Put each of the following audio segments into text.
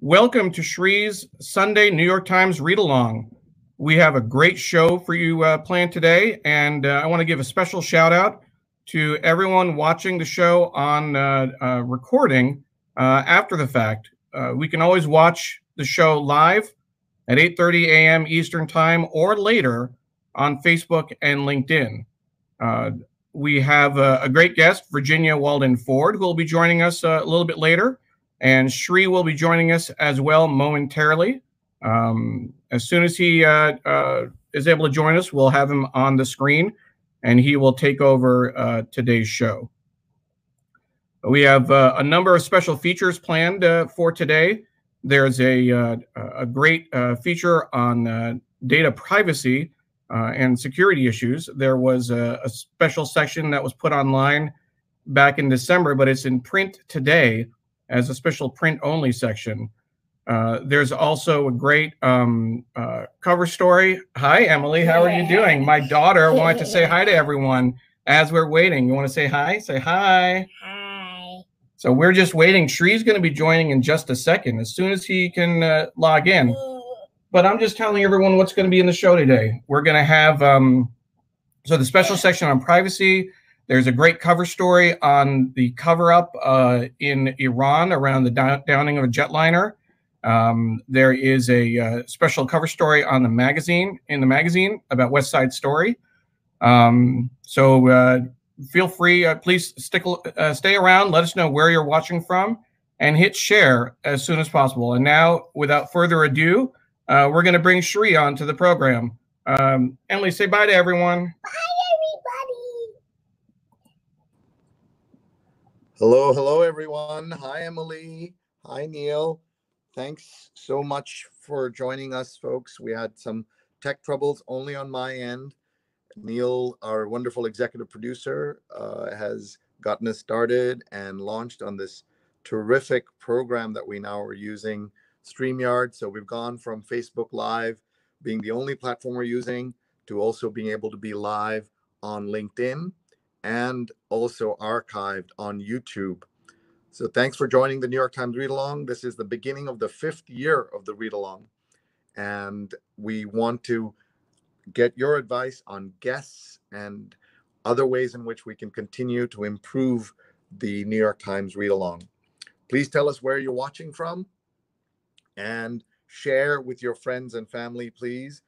Welcome to Shree's Sunday New York Times Read Along. We have a great show for you planned today, and I want to give a special shout out to everyone watching the show on recording after the fact. We can always watch the show live at 8:30 a.m. Eastern Time or later on Facebook and LinkedIn. We have a great guest, Virginia Walden Ford, who will be joining us a little bit later. And Sree will be joining us as well momentarily. As soon as he is able to join us, we'll have him on the screen, and he will take over today's show. We have a number of special features planned for today. There's a great feature on data privacy and security issues. There was a special section that was put online back in December, but it's in print today as a special print-only section. There's also a great cover story. Hi, Emily. How are you doing? My daughter wanted to say hi to everyone as we're waiting. You want to say hi? Say hi. Hi. So we're just waiting. Shree's going to be joining in just a second, as soon as he can log in. But I'm just telling everyone what's going to be in the show today. We're going to have, so the special section on privacy. There's a great cover story on the cover-up in Iran around the downing of a jetliner. There is a special cover story on the magazine about West Side Story. So feel free, please stay around. Let us know where you're watching from, and hit share as soon as possible. And now, without further ado, we're going to bring Sree on to the program. Emily, say bye to everyone. Bye, Hello, everyone. Hi, Emily. Hi, Neil. Thanks so much for joining us, folks. We had some tech troubles only on my end. Neil, our wonderful executive producer, has gotten us started and launched on this terrific program that we now are using, StreamYard. So we've gone from Facebook Live being the only platform we're using to also being able to be live on LinkedIn and also archived on YouTube. So thanks for joining the New York Times Read Along. This is the beginning of the 5th year of the Read Along. And we want to get your advice on guests and other ways in which we can continue to improve the New York Times Read Along. Please tell us where you're watching from and share with your friends and family, please.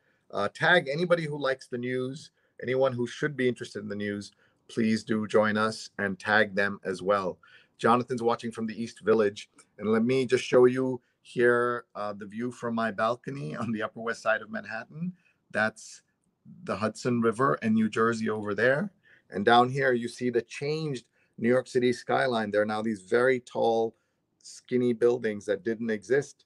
Tag anybody who likes the news, anyone who should be interested in the news. Please do join us and tag them as well. Jonathan's watching from the East Village. And let me just show you here the view from my balcony on the Upper West Side of Manhattan. That's the Hudson River and New Jersey over there. And down here, you see the changed New York City skyline. There are now these very tall, skinny buildings that didn't exist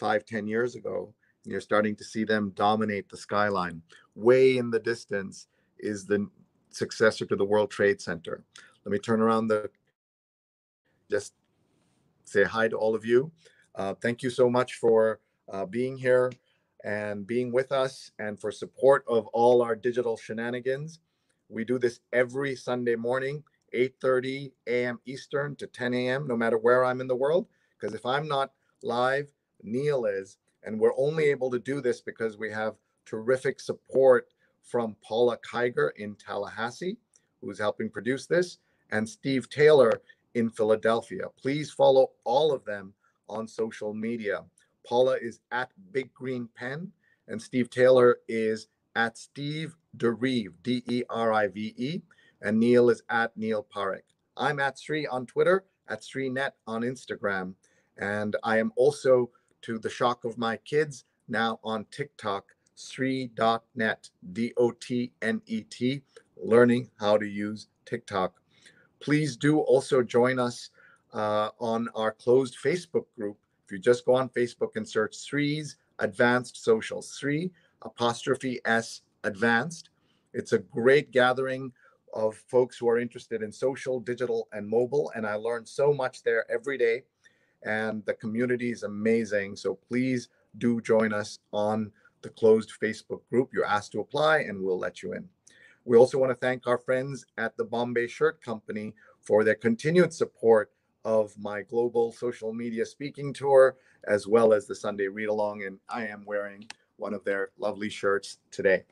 5-10 years ago. And you're starting to see them dominate the skyline. Way in the distance is the successor to the World Trade Center. Let me turn around just say hi to all of you. Thank you so much for being here and being with us, and for support of all our digital shenanigans. We do this every Sunday morning, 8:30 a.m. Eastern to 10 a.m., no matter where I'm in the world, because if I'm not live, Neil is. And we're only able to do this because we have terrific support from Paula Kiger in Tallahassee, who's helping produce this, and Steve Taylor in Philadelphia. Please follow all of them on social media. Paula is at Big Green Pen, and Steve Taylor is at Steve Derive, D-E-R-I-V-E, and Neil is at Neil Parekh. I'm at Sree on Twitter, at SreeNet on Instagram, and I am also, to the shock of my kids, now on TikTok, Sree.net, D-O-T-N-E-T, learning how to use TikTok. Please do also join us on our closed Facebook group. If you just go on Facebook and search Sree's Advanced Social, Sree '(S) Advanced. It's a great gathering of folks who are interested in social, digital, and mobile. And I learn so much there every day. And the community is amazing. So please do join us on the closed Facebook group. You're asked to apply and we'll let you in. We also want to thank our friends at the Bombay Shirt Company for their continued support of my global social media speaking tour, as well as the Sunday read along. And I am wearing one of their lovely shirts today.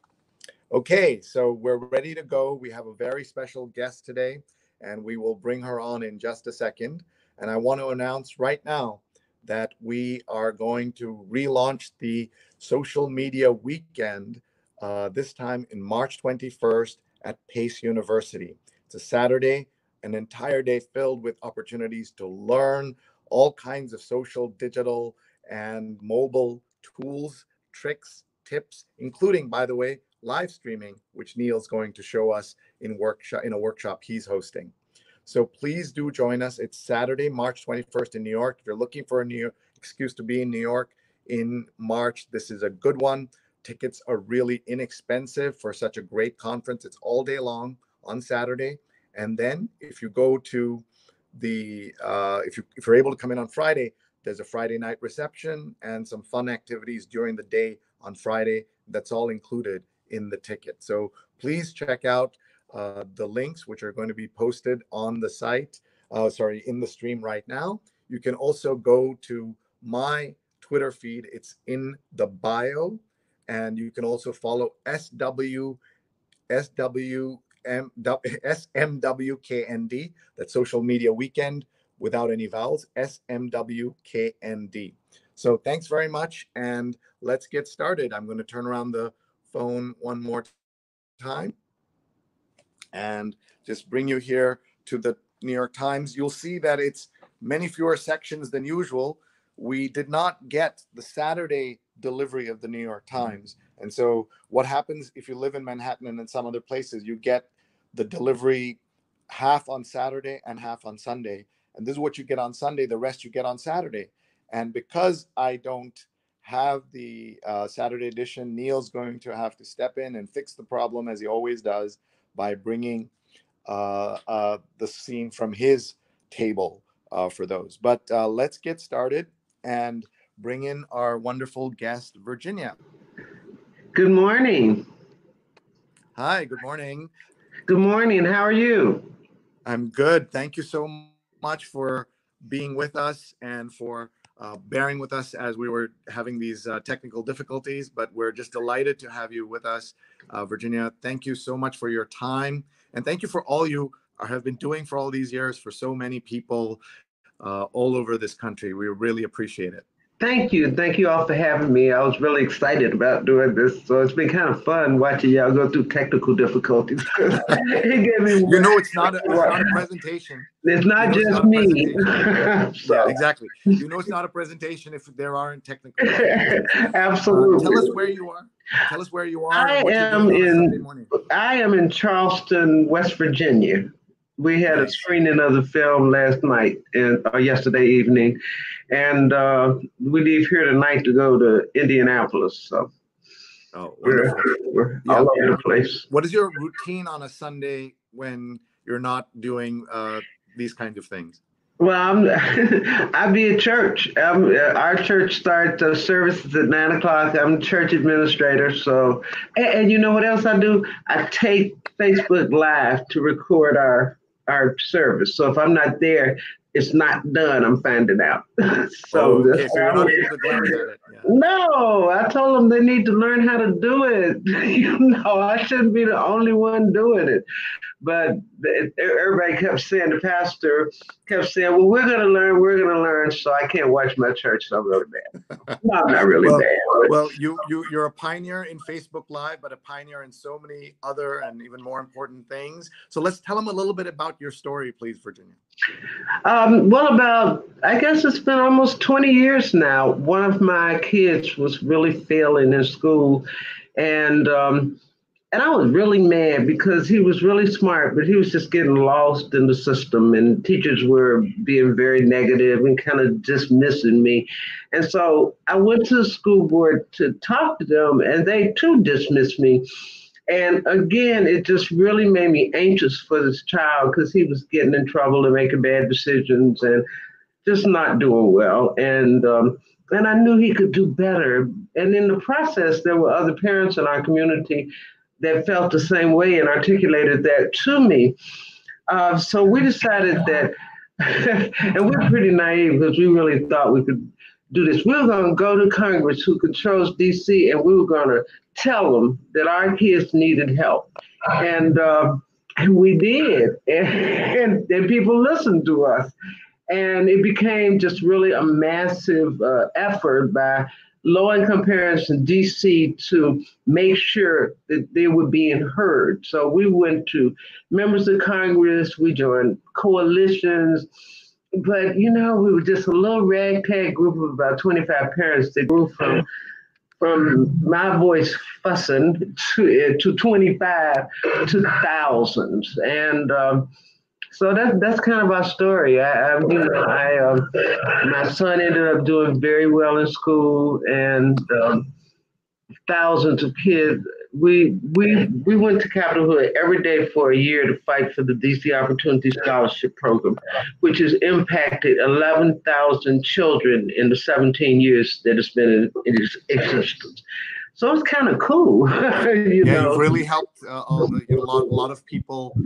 Okay, so we're ready to go. We have a very special guest today, and we will bring her on in just a second. And I want to announce right now that we are going to relaunch the social media weekend this time in March 21st at Pace University. It's a Saturday, an entire day filled with opportunities to learn all kinds of social, digital, and mobile tools, tricks, tips, including, by the way, live streaming, which Neil's going to show us in a workshop he's hosting. So please do join us. It's Saturday, March 21st in New York. If you're looking for a new excuse to be in New York in March, this is a good one. Tickets are really inexpensive for such a great conference. It's all day long on Saturday. And then if you go to if you're able to come in on Friday, there's a Friday night reception and some fun activities during the day on Friday. That's all included in the ticket. So please check out the links, which are going to be posted on the site, in the stream right now. You can also go to my Twitter feed. It's in the bio. And you can also follow SMWKND, that's Social Media Weekend without any vowels, SMWKND. So thanks very much, and let's get started. I'm going to turn around the phone one more time and just bring you here to the New York Times. You'll see that it's many fewer sections than usual. We did not get the Saturday delivery of the New York Times. And so what happens if you live in Manhattan and in some other places, you get the delivery half on Saturday and half on Sunday. And this is what you get on Sunday. The rest you get on Saturday. And because I don't have the Saturday edition, Neil's going to have to step in and fix the problem, as he always does, by bringing the scene from his table for those. But let's get started and bring in our wonderful guest, Virginia. Good morning. Hi, good morning. Good morning. How are you? I'm good. Thank you so much for being with us and for bearing with us as we were having these technical difficulties, but we're just delighted to have you with us, Virginia. Thank you so much for your time, and thank you for all you have been doing for all these years for so many people all over this country. We really appreciate it. Thank you. Thank you all for having me. I was really excited about doing this. So it's been kind of fun watching y'all go through technical difficulties. It's not a presentation. It's not just me. Yeah, exactly. It's not a presentation if there aren't technical problems. Absolutely. Tell us where you are. I am in Charleston, West Virginia. We had a screening of the film last night or yesterday evening, and we leave here tonight to go to Indianapolis. So wonderful. We're all over the place. What is your routine on a Sunday when you're not doing these kinds of things? Well, I be at church. Our church starts services at 9 o'clock. I'm church administrator. So, and you know what else I do? I take Facebook Live to record our service. So if I'm not there, it's not done. I'm finding out. So you're not able to glance at it. Yeah. No, I told them they need to learn how to do it. I shouldn't be the only one doing it. But everybody kept saying, the pastor kept saying, well, we're going to learn. So I can't watch my church. So I'm really bad. No, I'm not really bad. Well, you're a pioneer in Facebook Live, but a pioneer in so many other and even more important things. So let's tell them a little bit about your story, please, Virginia. I guess it's been almost 20 years now. One of my kids was really failing in school, and I was really mad because he was really smart, but he was just getting lost in the system, and teachers were being very negative and kind of dismissing me. And so I went to the school board to talk to them, and they too dismissed me. And again, it just really made me anxious for this child because he was getting in trouble and making bad decisions and just not doing well. And I knew he could do better. And in the process, there were other parents in our community that felt the same way and articulated that to me. So we decided that And we're pretty naive because we really thought we could do this. We were going to go to Congress, who controls DC, and we were going to tell them that our kids needed help. And we did. And people listened to us. And it became just really a massive effort by low-income parents in DC to make sure that they were being heard. So we went to members of Congress, we joined coalitions, but we were just a little ragtag group of about 25 parents that grew from my voice fussing to 25 to thousands. And so that's kind of our story. My son ended up doing very well in school, and thousands of kids. We went to Capitol Hill every day for a year to fight for the DC Opportunity Scholarship Program, which has impacted 11,000 children in the 17 years that it's been in its existence. So it's kind of cool. You've really helped a lot of people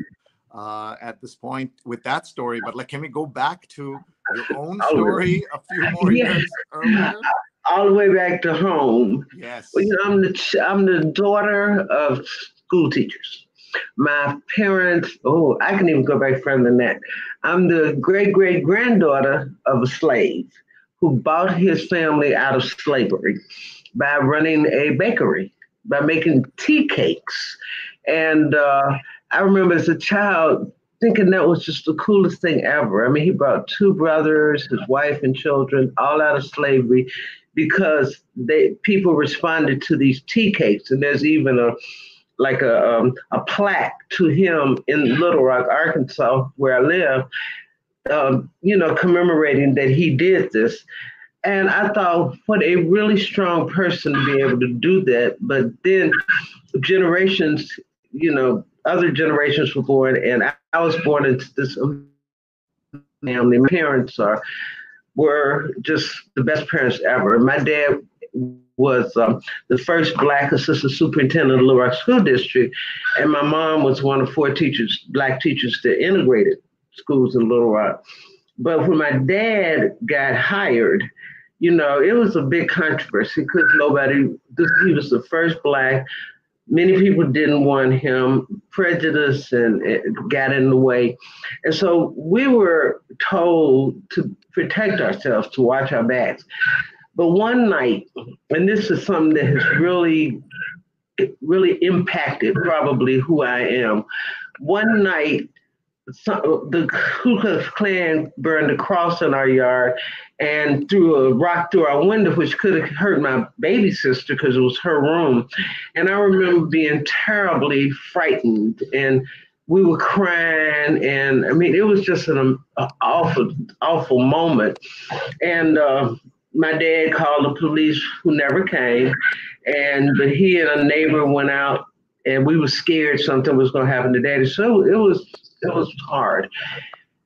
at this point with that story. But can we go back to your own story a few more years earlier? All the way back to home. Yes. Well, I'm the daughter of school teachers. My parents, I can even go back further than that. I'm the great-great-granddaughter of a slave who bought his family out of slavery by running a bakery, by making tea cakes. And I remember as a child thinking that was just the coolest thing ever. I mean, he brought two brothers, his wife and children, all out of slavery because people responded to these tea cakes. And there's even a plaque to him in Little Rock, Arkansas, where I live, commemorating that he did this. And I thought, what a really strong person to be able to do that. But then generations, other generations were born, and I was born into this family. My parents were just the best parents ever. My dad was the first Black assistant superintendent of the Little Rock School District, and my mom was one of 4 Black teachers that integrated schools in Little Rock. But when my dad got hired, it was a big controversy because he was the first Black. Many people didn't want him, prejudice and it got in the way. And so we were told to protect ourselves, to watch our backs. But one night, and this is something that has really impacted probably who I am. One night, the Ku Klux Klan burned a cross in our yard and threw a rock through our window, which could have hurt my baby sister because it was her room. And I remember being terribly frightened, and we were crying. And I mean, it was just an awful, awful moment. And my dad called the police, who never came. But he and a neighbor went out, and we were scared something was going to happen to Daddy. So it was hard.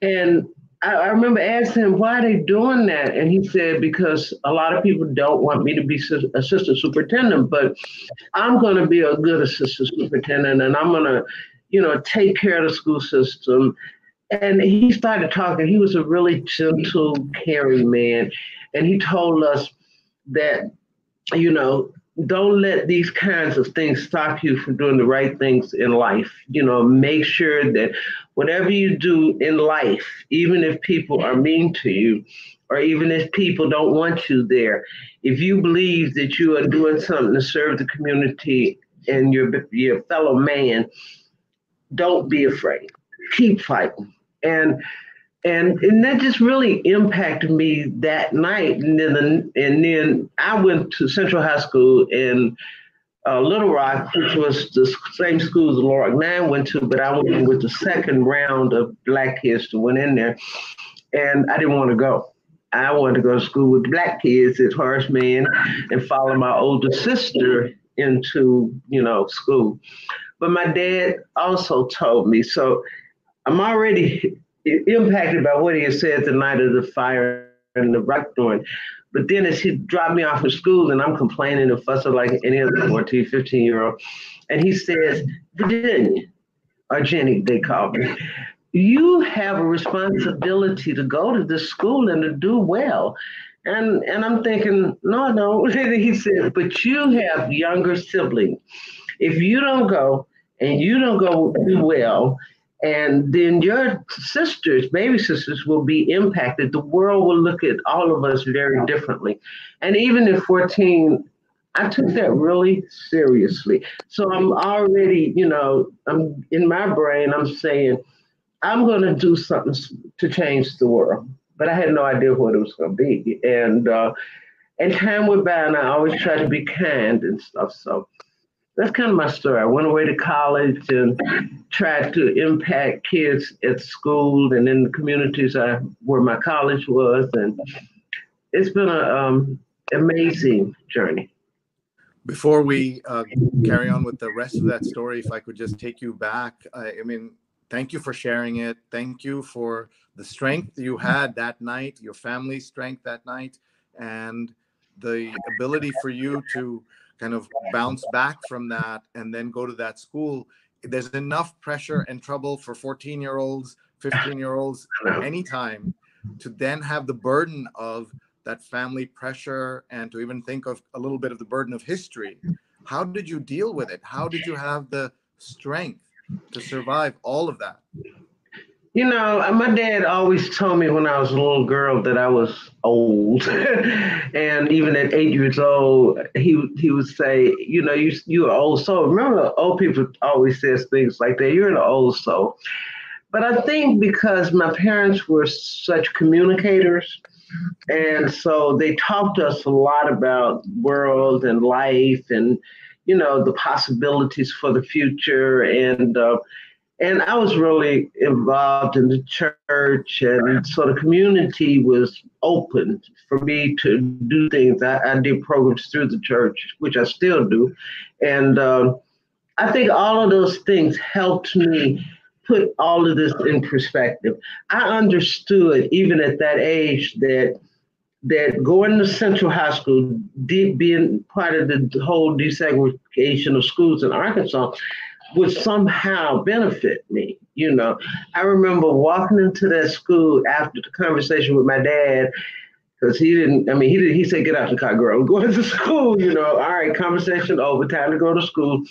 And I remember asking him, why are they doing that? And he said, because a lot of people don't want me to be assistant superintendent, but I'm going to be a good assistant superintendent, and I'm going to, take care of the school system. And he started talking. He was a really gentle, caring man. And he told us that, don't let these kinds of things stop you from doing the right things in life. Make sure that whatever you do in life, even if people are mean to you, or even if people don't want you there, if you believe that you are doing something to serve the community and your fellow man, don't be afraid. Keep fighting. And that just really impacted me that night. And then I went to Central High School in Little Rock, which was the same school as Little Rock 9 went to, but I went with the second round of Black kids that went in there. And I didn't want to go. I wanted to go to school with Black kids at Horace Mann and follow my older sister into, school. But my dad also told me, so I'm already impacted by what he had said the night of the fire and the rock throwing. But then as he dropped me off at school, and I'm complaining and fussing like any other 14, 15-year-old, and he says, Virginia, or Jenny, they call me, you have a responsibility to go to this school and to do well. And I'm thinking, no, no. He said, but you have younger siblings. If you don't go and you don't go do well, and then your sisters, baby sisters, will be impacted. The world will look at all of us very differently. And even at 14, I took that really seriously. So I'm already, I'm in my brain, I'm saying, I'm going to do something to change the world. But I had no idea what it was going to be. And time went by, and I always tried to be kind and stuff. So that's kind of my story. I went away to college and tried to impact kids at school and in the communities where my college was. And it's been an amazing journey. Before we carry on with the rest of that story, if I could just take you back, I mean, thank you for sharing it. Thank you for the strength you had that night, your family's strength that night, and the ability for you to kind of bounce back from that and then go to that school. There's enough pressure and trouble for 14-year-olds, 15-year-olds, anytime, to then have the burden of that family pressure and to even think of a little bit of the burden of history. How did you deal with it? How did you have the strength to survive all of that? My dad always told me when I was a little girl that I was old. And even at 8 years old, he would say, you're an old soul. Remember, old people always says things like that. You're an old soul. But I think because my parents were such communicators, and so they talked to us a lot about world and life and, the possibilities for the future. And I was really involved in the church, and so the community was open for me to do things. I did programs through the church, which I still do. And I think all of those things helped me put all of this in perspective. I understood, even at that age, that going to Central High School, being part of the whole desegregation of schools in Arkansas, would somehow benefit me. I remember walking into that school after the conversation with my dad, because he said, get out the car, girl, I'm going to school, all right, conversation over, time to go to school.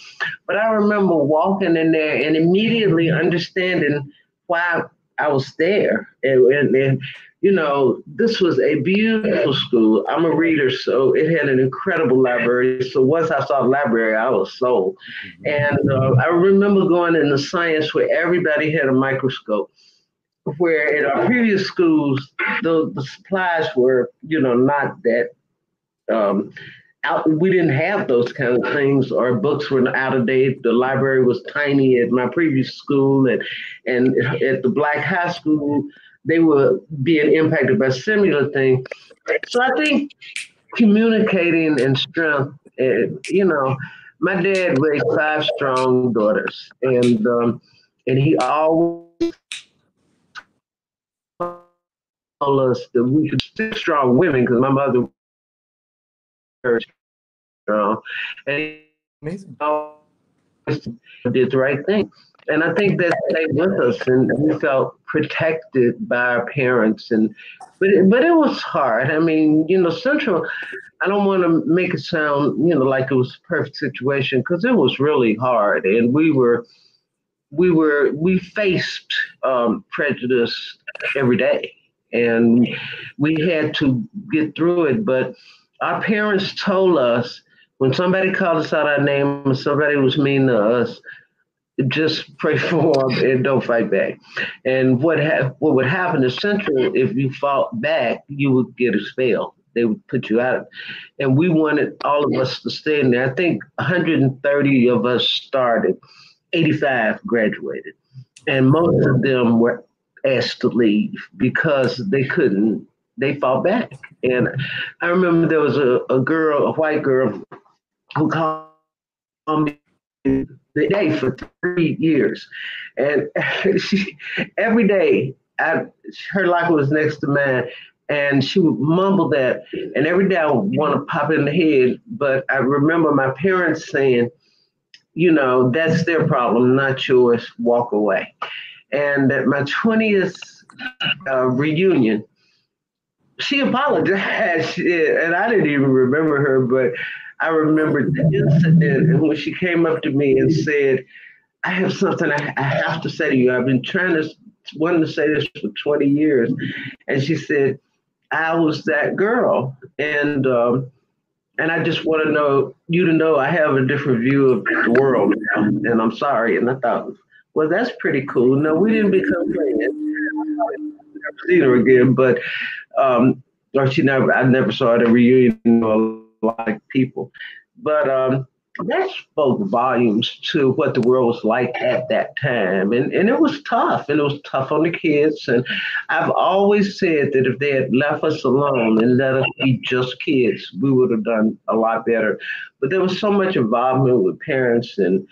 But I remember walking in there and immediately understanding why I was there. And this was a beautiful school. I'm a reader, so it had an incredible library. So once I saw the library, I was sold. And I remember going in the science where everybody had a microscope, where in our previous schools, the supplies were, not that out. We didn't have those kind of things. Our books were out of date. The library was tiny at my previous school, and at the Black High School, they were being impacted by similar things. So I think communicating and strength, my dad raised 5 strong daughters, and he always told us that we could still strong women, because my mother was strong, and Amazing. he always did the right thing. And I think that stayed with us, and we felt protected by our parents. But it was hard. I mean, Central, I don't want to make it sound, like it was a perfect situation, because it was really hard. And we faced prejudice every day, and we had to get through it. But our parents told us, when somebody called us out our name and somebody was mean to us, just pray for them and don't fight back. And what would happen is Central, if you fought back, you would get expelled. They would put you out. And we wanted all of us to stay in there. I think 130 of us started, 85 graduated. And most of them were asked to leave because they couldn't, they fought back. And I remember there was a girl, a white girl, who called me the day for 3 years. And every day, her locker was next to mine, and she would mumble that. And every day I would want to pop in the head. But I remember my parents saying, that's their problem, not yours, walk away. And at my 20th reunion, she apologized, and I didn't even remember her, but I remembered the incident and when she came up to me and said, I have something I have to say to you. I've been wanting to say this for 20 years. And she said, I was that girl. And I just want to know you to know I have a different view of the world now, and I'm sorry. And I thought, well, that's pretty cool. No, we didn't become friends. Never seen her again, but or I never saw her at a reunion or like people, but that spoke volumes to what the world was like at that time, and it was tough, and it was tough on the kids. And I've always said that if they had left us alone and let us be just kids, we would have done a lot better. But there was so much involvement with parents and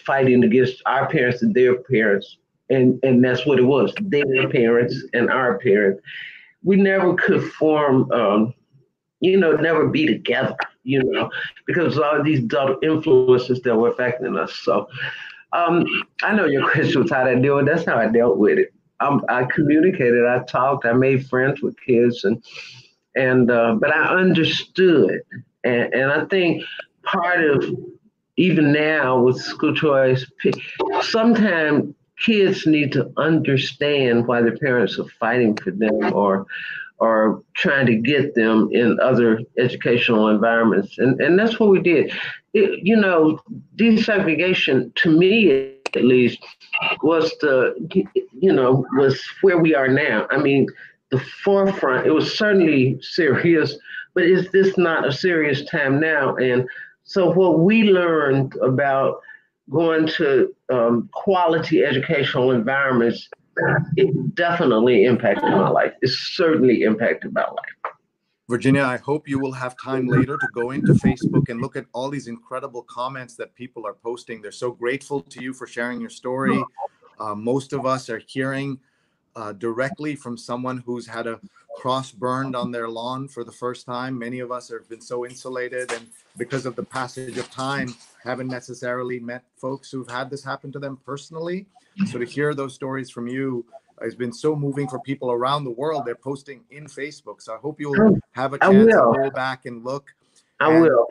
fighting against our parents and their parents, and that's what it was, their parents and our parents. We never could form never be together, because of all these adult influences that were affecting us. So I know your question was how to deal with it. That's how I dealt with it. I communicated, I talked, I made friends with kids, but I understood. And I think part of, even now with school choice, sometimes kids need to understand why their parents are fighting for them or trying to get them in other educational environments. And that's what we did. Desegregation, to me at least, was was where we are now. I mean, the forefront, it was certainly serious, but is this not a serious time now? And so what we learned about going to quality educational environments, it definitely impacted my life. It certainly impacted my life. Virginia, I hope you will have time later to go into Facebook and look at all these incredible comments that people are posting. They're so grateful to you for sharing your story. Most of us are hearing directly from someone who's had a cross burned on their lawn for the first time. Many of us have been so insulated, and because of the passage of time, haven't necessarily met folks who've had this happen to them personally. So to hear those stories from you has been so moving for people around the world. They're posting in Facebook. So I hope you'll have a chance to go back and look. I will.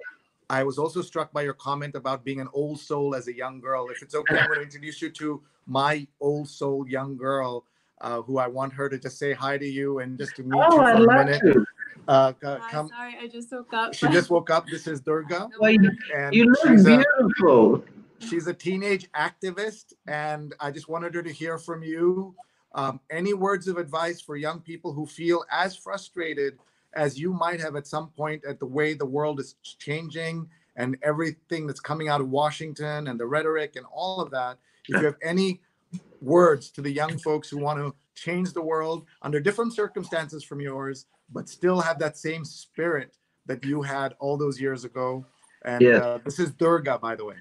I was also struck by your comment about being an old soul as a young girl. If it's okay, I'm going to introduce you to my old soul young girl, who I want her to just say hi to you and just to meet you for a minute. Hi, sorry, I just woke up. She just woke up. This is Durga. Well, you look beautiful. She's a teenage activist, and I just wanted her to hear from you. Any words of advice for young people who feel as frustrated as you might have at some point at the way the world is changing and everything that's coming out of Washington and the rhetoric and all of that? If you have any words to the young folks who want to change the world under different circumstances from yours, but still have that same spirit that you had all those years ago. And this is Durga, by the way.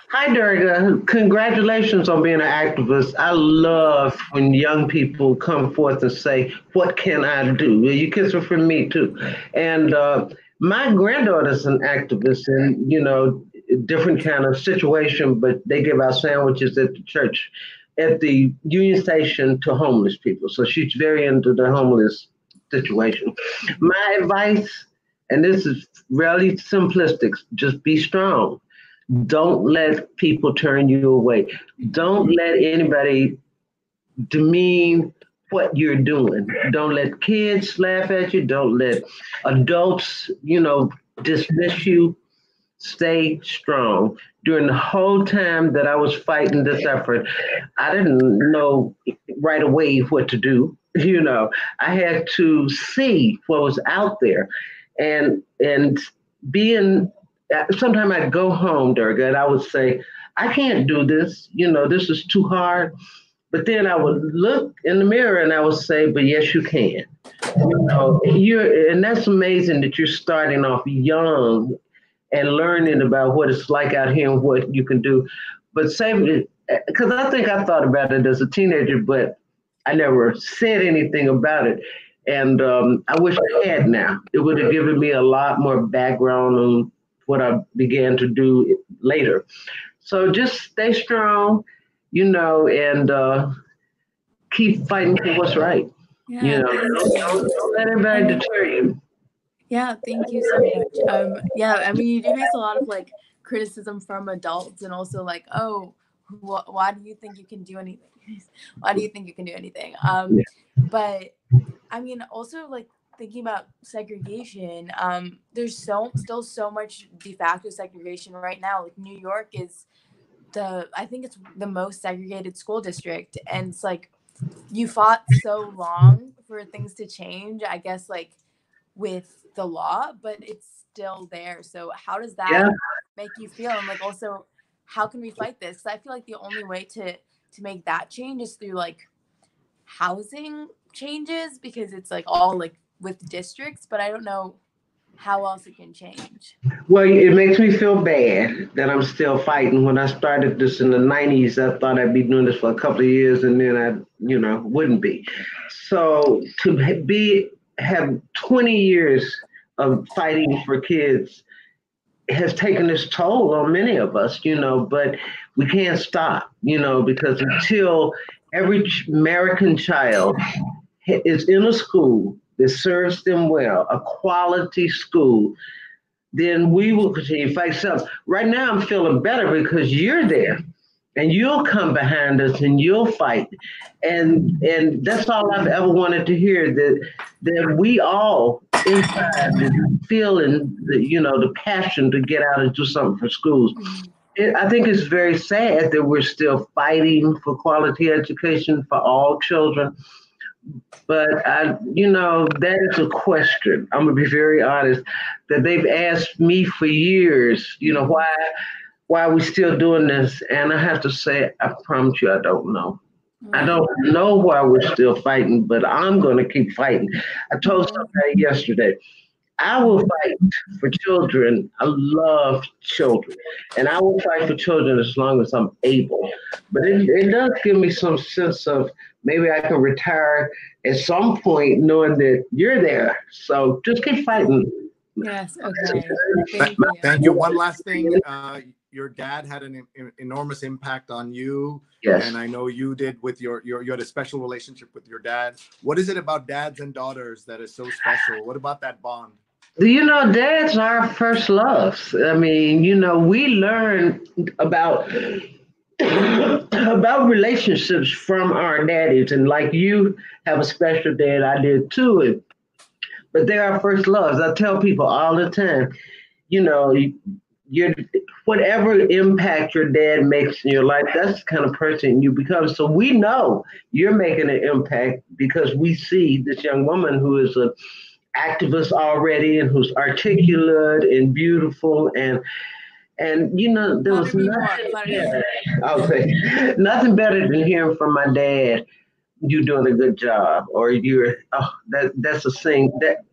Hi, Durga. Congratulations on being an activist. I love when young people come forth and say, what can I do? Well, you kiss her from me, too. And my granddaughter's an activist in, different kind of situation, but they give out sandwiches at the church, at the Union Station, to homeless people. So she's very into the homeless situation. My advice, and this is really simplistic, just be strong. Don't let people turn you away. Don't let anybody demean what you're doing. Don't let kids laugh at you. Don't let adults, dismiss you. Stay strong. During the whole time that I was fighting this effort, I didn't know right away what to do. I had to see what was out there, and sometimes I'd go home, Durga, and I would say, I can't do this. This is too hard. But then I would look in the mirror and I would say, but yes, you can. And that's amazing that you're starting off young and learning about what it's like out here and what you can do. But because I think I thought about it as a teenager, but I never said anything about it. And I wish I had now. It would have given me a lot more background on what I began to do later. So just stay strong. and keep fighting for what's right. Yeah, Don't let everybody deter you. Yeah, thank you so much. Yeah, I mean, you do face a lot of like criticism from adults, and also like, oh, why do you think you can do anything? Why do you think you can do anything? But I mean, also like thinking about segregation, there's still so much de facto segregation right now. Like New York is I think it's the most segregated school district, and it's like you fought so long for things to change, I guess, like with the law, but it's still there. So how does that make you feel? And like also, how can we fight this? Because I feel like the only way to make that change is through like housing changes, because it's like all like with districts, but I don't know how else it can change. Well, it makes me feel bad that I'm still fighting. When I started this in the 90s, I thought I'd be doing this for a couple of years and then I, wouldn't be. So to have 20 years of fighting for kids has taken its toll on many of us, but we can't stop, because until every American child is in a school that serves them well, a quality school, then we will continue to fight. So right now I'm feeling better because you're there and you'll come behind us and you'll fight. And that's all I've ever wanted to hear, that we all inside feeling the passion to get out and do something for schools. I think it's very sad that we're still fighting for quality education for all children. But that is a question. I'm gonna be very honest, that they've asked me for years, why are we still doing this? And I have to say, I promise you, I don't know. I don't know why we're still fighting, but I'm gonna keep fighting. I told somebody yesterday, I will fight for children. I love children. And I will fight for children as long as I'm able. But it does give me some sense of maybe I can retire at some point knowing that you're there. So just keep fighting. Yes, okay. Thank you. One last thing. Your dad had an enormous impact on you. Yes. And I know you did with you had a special relationship with your dad. What is it about dads and daughters that is so special? What about that bond? Dads are our first loves. I mean, we learn about relationships from our daddies, and like you have a special dad, I did too. But they're our first loves. I tell people all the time, your whatever impact your dad makes in your life, that's the kind of person you become. So we know you're making an impact because we see this young woman who is an activist already and who's articulate and beautiful, and there was nothing better than hearing from my dad, "You doing a good job," or that's a thing that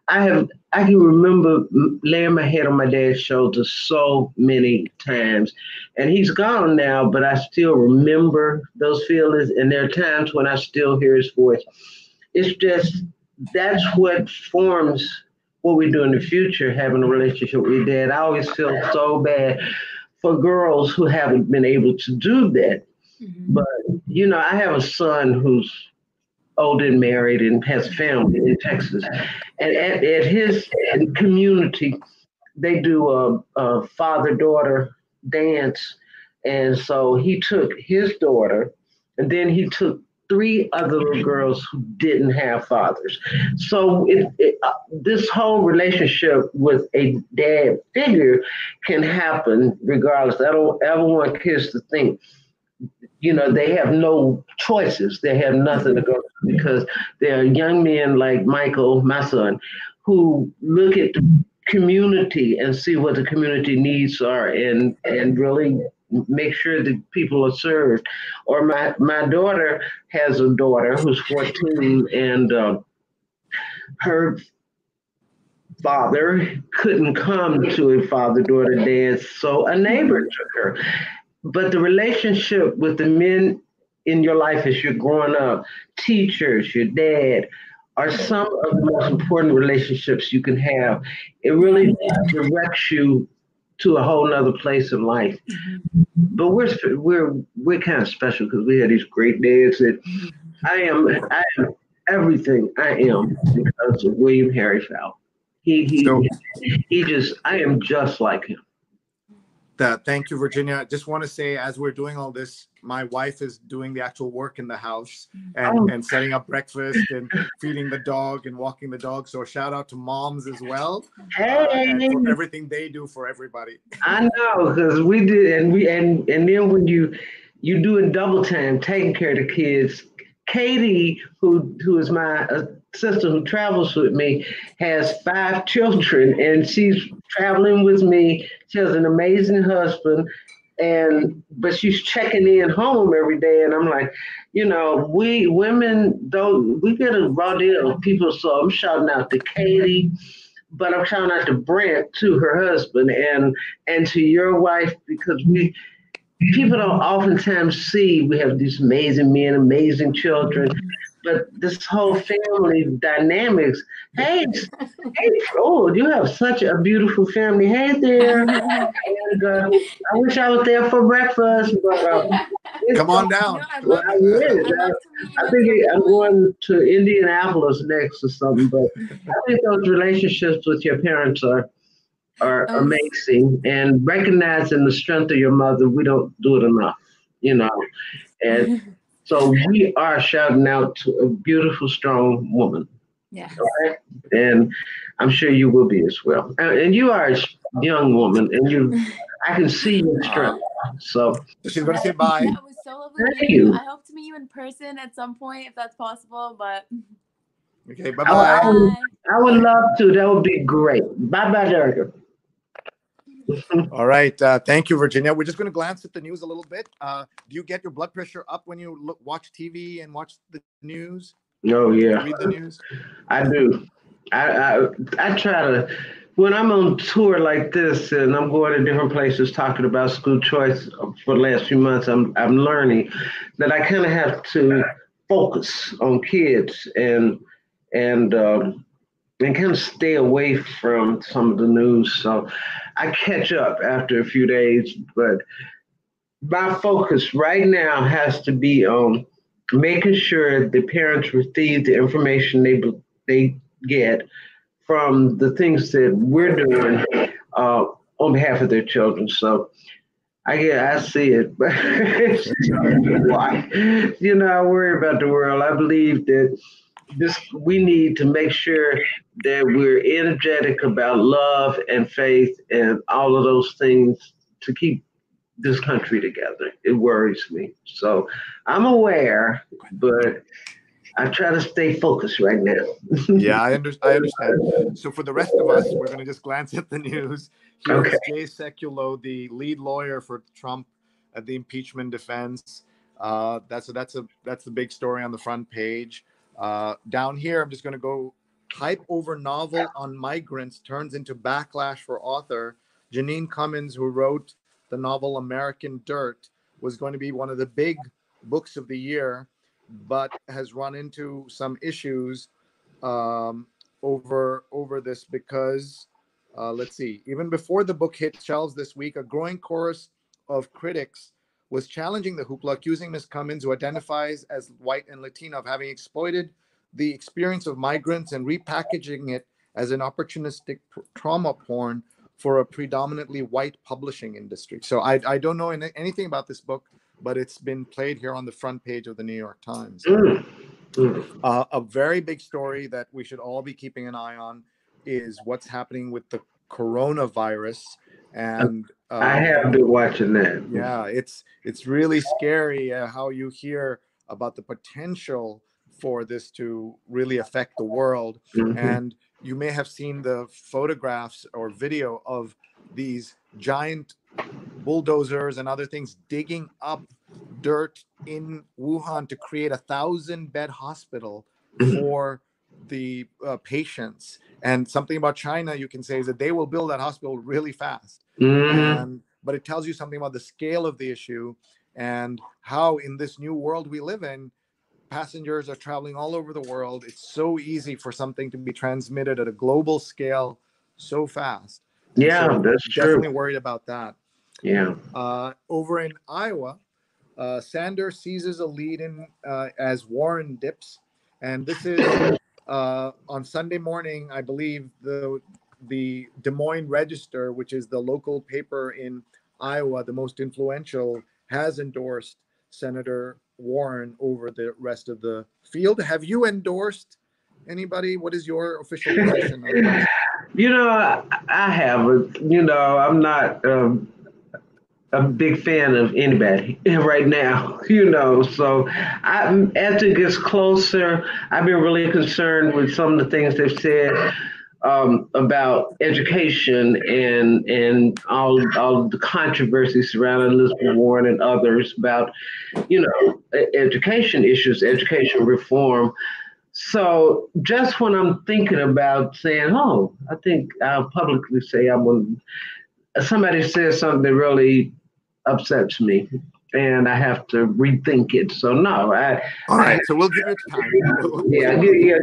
I can remember laying my head on my dad's shoulder so many times, and he's gone now, but I still remember those feelings, and there are times when I still hear his voice. It's just, that's what forms what we do in the future, having a relationship with your dad. I always feel so bad for girls who haven't been able to do that. But, I have a son who's old and married and has family in Texas. And at his community, they do a father-daughter dance. And so he took his daughter, and then he took 3 other little girls who didn't have fathers. So this whole relationship with a dad figure can happen regardless. I don't ever want kids to think, they have no choices. They have nothing to go to, because there are young men like Michael, my son, who look at the community and see what the community needs are and really make sure that people are served. Or my daughter has a daughter who's 14, and her father couldn't come to a father-daughter dance, so a neighbor took her. But the relationship with the men in your life as you're growing up, teachers, your dad, are some of the most important relationships you can have. It really directs you to a whole nother place in life. But we're kind of special because we had these great days that I am everything I am because of William Harry Fowl. He So he just I am just like him. thank you, Virginia. Just want to say, as we're doing all this, my wife is doing the actual work in the house and setting up breakfast and feeding the dog and walking the dog. So a shout out to moms as well, and Hey, for everything they do for everybody. I know because we did, and then when you doing double time, taking care of the kids. Katie, who is my sister who travels with me, has 5 children, and she's traveling with me. She has an amazing husband, but she's checking in home every day, and I'm like, we women don't we get a raw deal of people. So I'm shouting out to Katie, but I'm shouting out to Brent, to her husband, and to your wife because people don't oftentimes see we have these amazing men, amazing children, but this whole family dynamics. Hey, oh, you have such a beautiful family. Hey there. And I wish I was there for breakfast, but Come on down. No, I well, love I to wish. meet you I at think some I'm point. going to Indianapolis next or something, but I think those relationships with your parents are amazing, and recognizing the strength of your mother, we don't do it enough, and so we are shouting out to a beautiful, strong woman, Yes. okay? And I'm sure you will be as well. And you are a young woman, and I can see your strength. So She's going to say bye. Yeah, it was so lovely thank meeting you. you. I hope to meet you in person at some point if that's possible. But Okay, I, bye-bye. I, I would love to. That would be great. Bye bye, Erica. All right. Thank you, Virginia. We're just going to glance at the news a little bit. Do you get your blood pressure up when you watch TV and watch the news? Oh yeah, Read the news? I do. I try to when I'm on tour like this and I'm going to different places talking about school choice for the last few months. I'm learning that I kind of have to focus on kids and kind of stay away from some of the news. So I catch up after a few days, but my focus right now has to be on making sure the parents receive the information they get from the things that we're doing on behalf of their children. So I see it, but why? I worry about the world. I believe that we need to make sure that we're energetic about love and faith and all of those things to keep this country together. It worries me. So I'm aware, but I try to stay focused right now. Yeah, I understand. So for the rest of us, we're going to just glance at the news. Here's Okay. Jay Sekulow, the lead lawyer for Trump at the impeachment defense. That's the big story on the front page. Down here, I'm just going to go hype over novel on migrants turns into backlash for author Janine Cummins, who wrote the novel American Dirt, was going to be one of the big books of the year, but has run into some issues over this because let's see, even before the book hit shelves this week, a growing chorus of critics was challenging the hoopla, accusing Ms. Cummins, who identifies as white and Latina, of having exploited the experience of migrants and repackaging it as an opportunistic trauma porn for a predominantly white publishing industry. So I don't know anything about this book, but it's been played here on the front page of the New York Times. A very big story that we should all be keeping an eye on is what's happening with the coronavirus. And I have been watching that. yeah, it's really scary how you hear about the potential for this to really affect the world. And you may have seen the photographs or video of these giant bulldozers and other things digging up dirt in Wuhan to create 1,000-bed hospital for the patients. And something about China you can say is that they will build that hospital really fast. But it tells you something about the scale of the issue and how in this new world we live in, passengers are traveling all over the world. It's so easy for something to be transmitted at a global scale so fast. Yeah, so that's definitely true. worried about that. Yeah. Over in Iowa, Sanders seizes a lead as Warren dips, and this is on Sunday morning. I believe the Des Moines Register, which is the local paper in Iowa, the most influential, has endorsed Senator Warren over the rest of the field. Have you endorsed anybody? What is your official position on this? I haven't. I'm not a big fan of anybody right now. So as it gets closer, I've been really concerned with some of the things they've said about education and all of the controversy surrounding Elizabeth Warren and others about education issues, education reform. So just when I'm thinking about saying, oh, I think I'll publicly say I'm on, somebody says something that really upsets me, and I have to rethink it. So no, All right, so we'll give it time.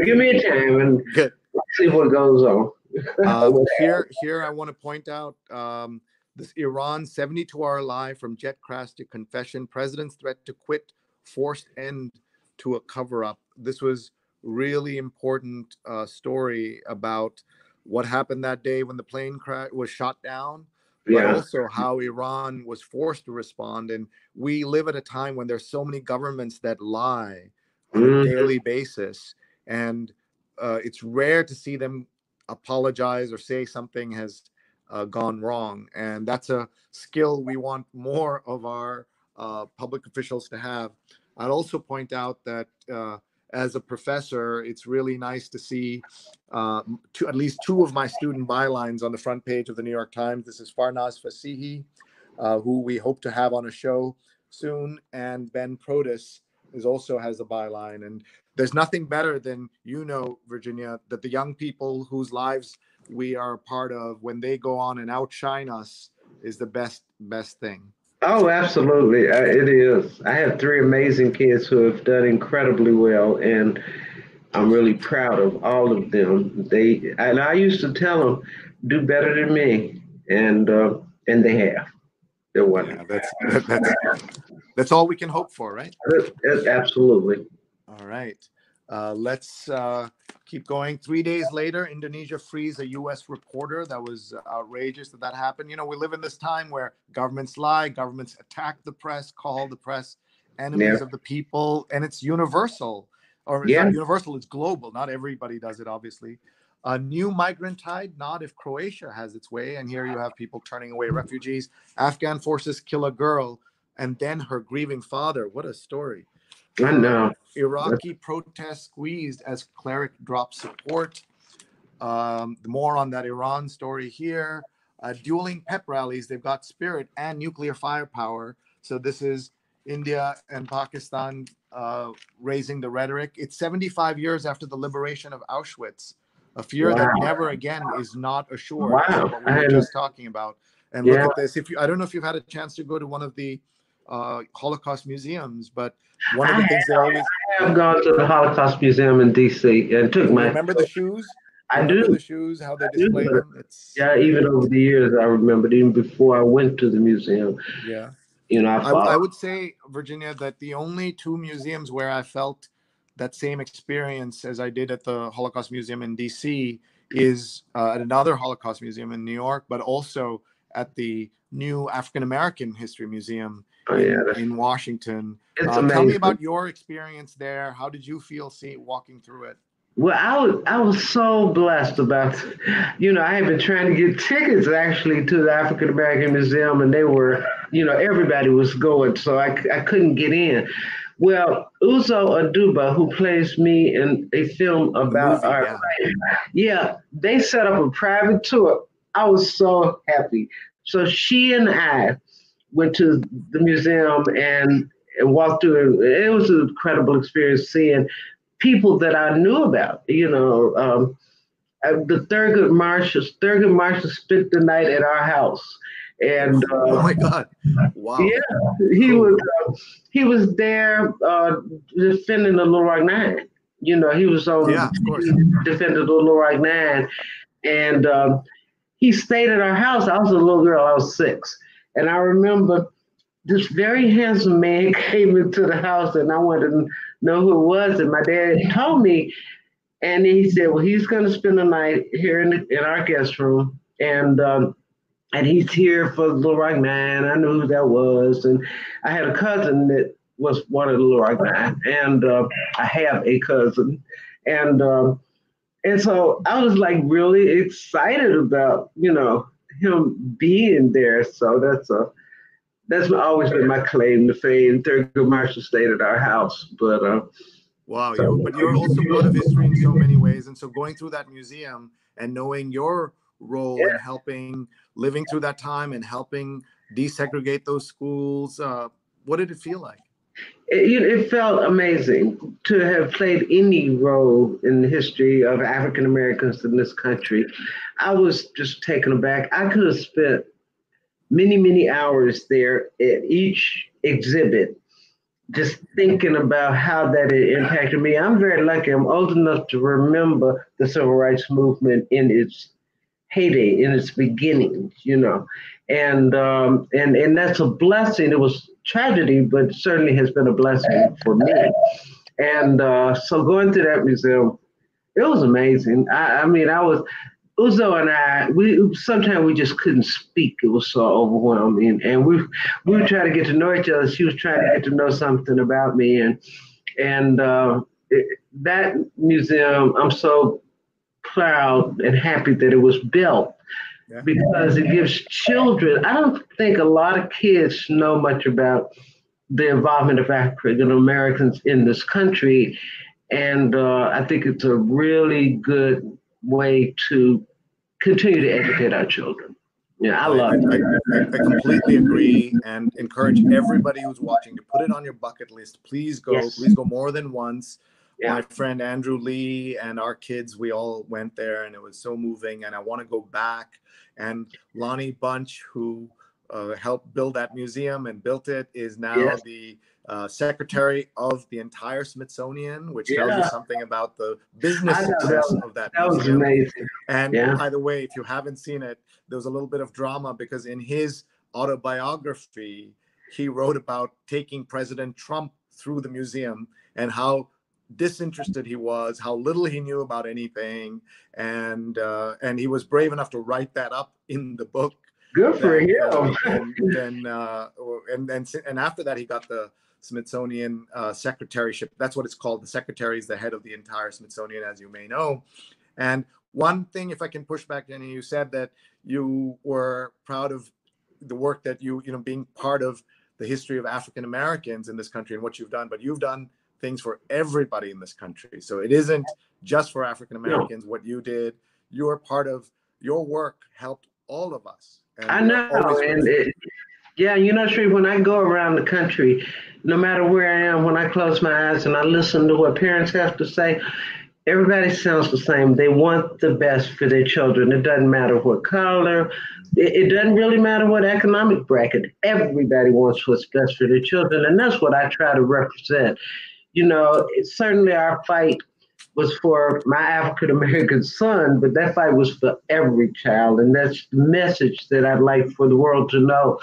Give me a time and Good. see what goes on. Here, I want to point out this Iran 72-hour lie from jet crash to confession, president's threat to quit, forced end to a cover-up. This was really important story about what happened that day when the plane crash was shot down, but also how Iran was forced to respond. And we live at a time when there's so many governments that lie on a daily basis, and it's rare to see them apologize or say something has gone wrong. And that's a skill we want more of our public officials to have. I'd also point out that as a professor, it's really nice to see at least two of my student bylines on the front page of the New York Times. This is Farnaz Fasihi, who we hope to have on a show soon, and Ben Protis also has a byline. And there's nothing better than, Virginia, that the young people whose lives we are a part of, when they go on and outshine us, is the best thing. Oh, absolutely. It is. I have three amazing kids who have done incredibly well, and I'm really proud of all of them. I used to tell them, do better than me, and they have. They're wonderful. Yeah, that's all we can hope for, right? Absolutely. All right. Let's keep going. 3 days later, Indonesia frees a U.S. reporter. That was outrageous that happened. We live in this time where governments lie, governments attack the press, call the press enemies of the people, and it's universal. Or it's not universal, it's global. Not everybody does it, obviously. A new migrant tide, not if Croatia has its way. And here you have people turning away refugees. Afghan forces kill a girl and then her grieving father. What a story. I know. Iraqi protests squeezed as cleric drops support. More on that Iran story here. Dueling pep rallies. They've got spirit and nuclear firepower. So this is India and Pakistan raising the rhetoric. It's 75 years after the liberation of Auschwitz. A fear that never again is not assured. Wow. What we were just talking about. And look at this. I don't know if you've had a chance to go to one of the Holocaust museums, but one of the things they always... I have gone to the Holocaust Museum in D.C. and took my... Remember the shoes? I do. The shoes, how they display them. Even over the years, I remembered, even before I went to the museum. Yeah. I would say, Virginia, that the only two museums where I felt that same experience as I did at the Holocaust Museum in D.C. is at another Holocaust Museum in New York, but also at the new African American History Museum in Washington. Tell me about your experience there. How did you feel walking through it? Well, I was so blessed about, I had been trying to get tickets actually to the African American Museum, and they were, everybody was going, so I couldn't get in. Well, Uzo Aduba, who plays me in a film about our life, they set up a private tour. I was so happy. So she and I went to the museum and walked through it. It was an incredible experience seeing people that I knew about. The Thurgood Marshall spent the night at our house. And oh my God! Wow. Yeah, he was there defending the Little Rock Nine. He was on defending the Little Rock Nine, and he stayed at our house. I was a little girl, I was 6. And I remember this very handsome man came into the house, and I wanted to know who it was. And my dad told me, and he said, well, he's going to spend the night here in our guest room. And he's here for the Little Rock Nine. I knew who that was. And I had a cousin that was one of the Little Rock Nine. And I have a cousin. And so I was like really excited about, him being there. So that's always been my claim to fame. Thurgood Marshall stayed at our house. But wow, but you're also part of history in so many ways. And so going through that museum and knowing your role in helping, living through that time and helping desegregate those schools, what did it feel like? It felt amazing to have played any role in the history of African Americans in this country. I was just taken aback. I could have spent many, many hours there at each exhibit, just thinking about how that had impacted me. I'm very lucky. I'm old enough to remember the civil rights movement in its heyday, in its beginnings, and that's a blessing. It was tragedy, but certainly has been a blessing for me. And so going to that museum, it was amazing. Uzo and I, sometimes we just couldn't speak. It was so overwhelming. And we were trying to get to know each other. She was trying to get to know something about me. And that museum, I'm so proud and happy that it was built because it gives children, I don't think a lot of kids know much about the involvement of African Americans in this country. And I think it's a really good way to continue to educate our children. Yeah, I love it. I completely agree and encourage everybody who's watching to put it on your bucket list. Please go. Yes. Please go more than once. Yeah. My friend Andrew Lee and our kids, we all went there, and it was so moving. And I want to go back. And Lonnie Bunch, who helped build that museum and built it, is now the secretary of the entire Smithsonian, which tells you something about the business success of that museum. Was amazing. And by the way, if you haven't seen it, there was a little bit of drama because in his autobiography, he wrote about taking President Trump through the museum and how disinterested he was, how little he knew about anything, and he was brave enough to write that up in the book. Good for him. And after that, he got the Smithsonian secretaryship. That's what it's called. The secretary is the head of the entire Smithsonian, as you may know. And one thing, if I can push back, Jenny, you said that you were proud of the work that being part of the history of African Americans in this country and what you've done, but you've done things for everybody in this country. So it isn't just for African Americans. No. What you did, your part of your work helped all of us. And I know. And Sree, when I go around the country, no matter where I am, when I close my eyes and I listen to what parents have to say, everybody sounds the same. They want the best for their children. It doesn't matter what color. It doesn't really matter what economic bracket. Everybody wants what's best for their children. And that's what I try to represent. Certainly our fight was for my African-American son, but that fight was for every child. And that's the message that I'd like for the world to know,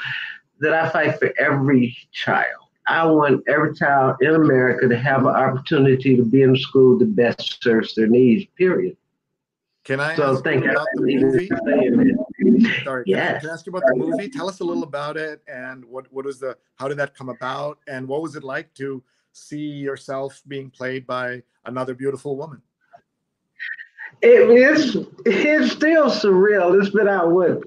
that I fight for every child. I want every child in America to have an opportunity to be in school that best serves their needs, period. Can I ask you about the movie? Sorry, can I ask you about the movie? Tell us a little about it and how did that come about? And what was it like to see yourself being played by another beautiful woman? It's still surreal. It's been out, a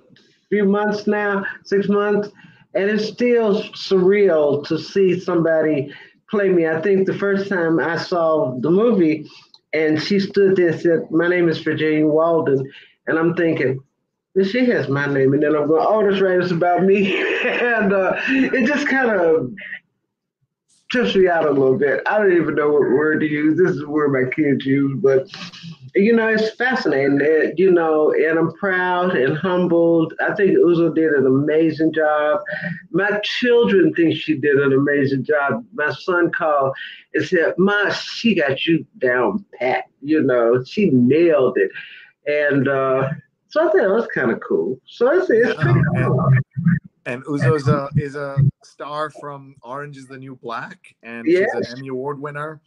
few months now, 6 months, and it's still surreal to see somebody play me. I think the first time I saw the movie and she stood there and said, "My name is Virginia Walden," and I'm thinking, she has my name, and then I'm going, "Oh, that's right, it's about me." And it just kind of trips me out a little bit. I don't even know what word to use. This is a word my kids use, but it's fascinating, and I'm proud and humbled. I think Uzo did an amazing job. My children think she did an amazing job. My son called and said, "Ma, she got you down pat. She nailed it." And So I thought it was kind of cool. So it's pretty cool. And Uzo is a star from Orange is the New Black, and she's an Yes. Emmy Award winner.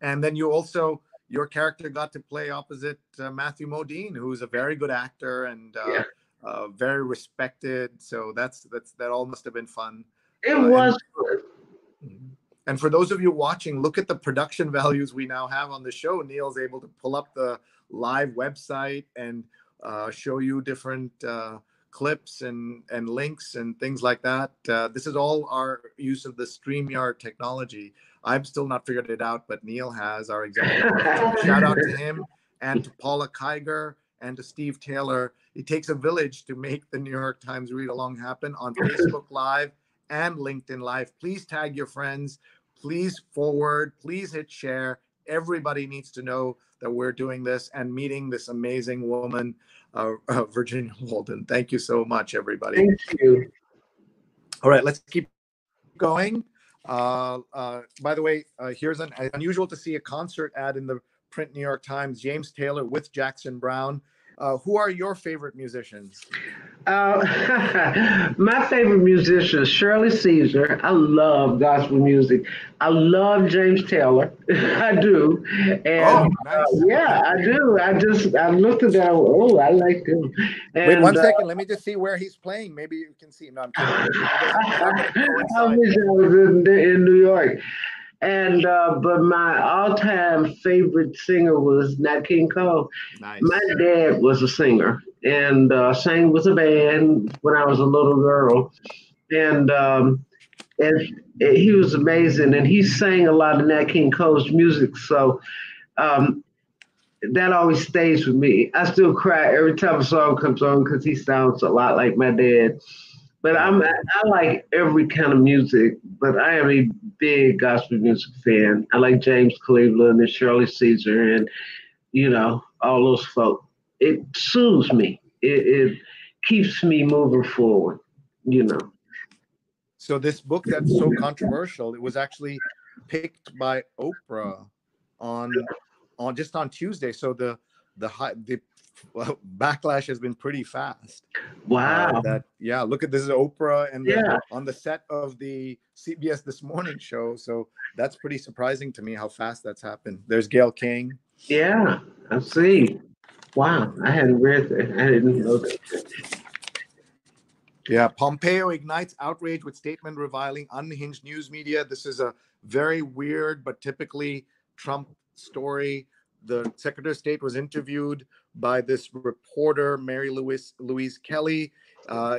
And then your character got to play opposite Matthew Modine, who's a very good actor and Yeah. very respected. So that all must have been fun. It was good. And for those of you watching, look at the production values we now have on the show. Neil's able to pull up the live website and show you different clips and links and things like that. This is all our use of the StreamYard technology. I've still not figured it out, but Neil has, our executive producer. Shout out to him and to Paula Kiger and to Steve Taylor. It takes a village to make the New York Times Read Along happen on Facebook Live and LinkedIn Live. Please tag your friends. Please forward. Please hit share. Everybody needs to know that we're doing this and meeting this amazing woman, Virginia Walden. Thank you so much, everybody. Thank you. All right, let's keep going. By the way, here's an unusual to see a concert ad in the print New York Times. James Taylor with Jackson Browne. Who are your favorite musicians? My favorite musician is Shirley Caesar. I love gospel music. I love James Taylor. I do. And nice. yeah, I do. I looked at that. Oh, I like him. And, wait 1 second. Let me just see where he's playing. Maybe you can see him. No, I'm kidding. I wish I was in New York. And but my all-time favorite singer was Nat King Cole. Nice. My dad was a singer and sang with a band when I was a little girl, and he was amazing. And he sang a lot of Nat King Cole's music, so that always stays with me. I still cry every time a song comes on because he sounds a lot like my dad. But I like every kind of music, but I am a big gospel music fan. I like James Cleveland and Shirley Caesar and, all those folk. It soothes me. It keeps me moving forward, So this book that's so controversial, it was actually picked by Oprah on Tuesday. So the backlash has been pretty fast. Wow. Look at this is Oprah and on the set of the CBS This Morning show. So that's pretty surprising to me how fast that's happened. There's Gayle King. Yeah, I see. Wow, I hadn't read that. I didn't know that. Yeah, Pompeo ignites outrage with statement reviling unhinged news media. This is a very weird but typically Trump story. The Secretary of State was interviewed by this reporter, Mary Louise Kelly.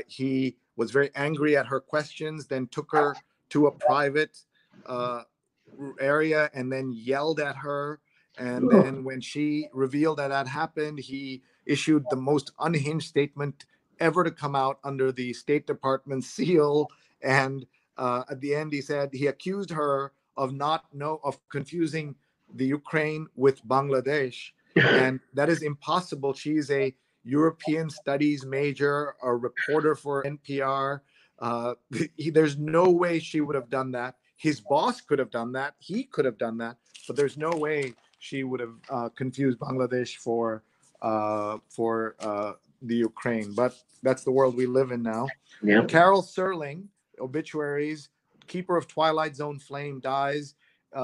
He was very angry at her questions, then took her to a private area and then yelled at her. And then when she revealed that happened, he issued the most unhinged statement ever to come out under the State Department seal. And at the end, he said he accused her of confusing the Ukraine with Bangladesh. And that is impossible. She's a European studies major, a reporter for NPR. There's no way she would have done that. His boss could have done that. He could have done that. But there's no way she would have confused Bangladesh for the Ukraine. But that's the world we live in now. Yep. Carol Serling, obituaries, keeper of Twilight Zone flame, dies.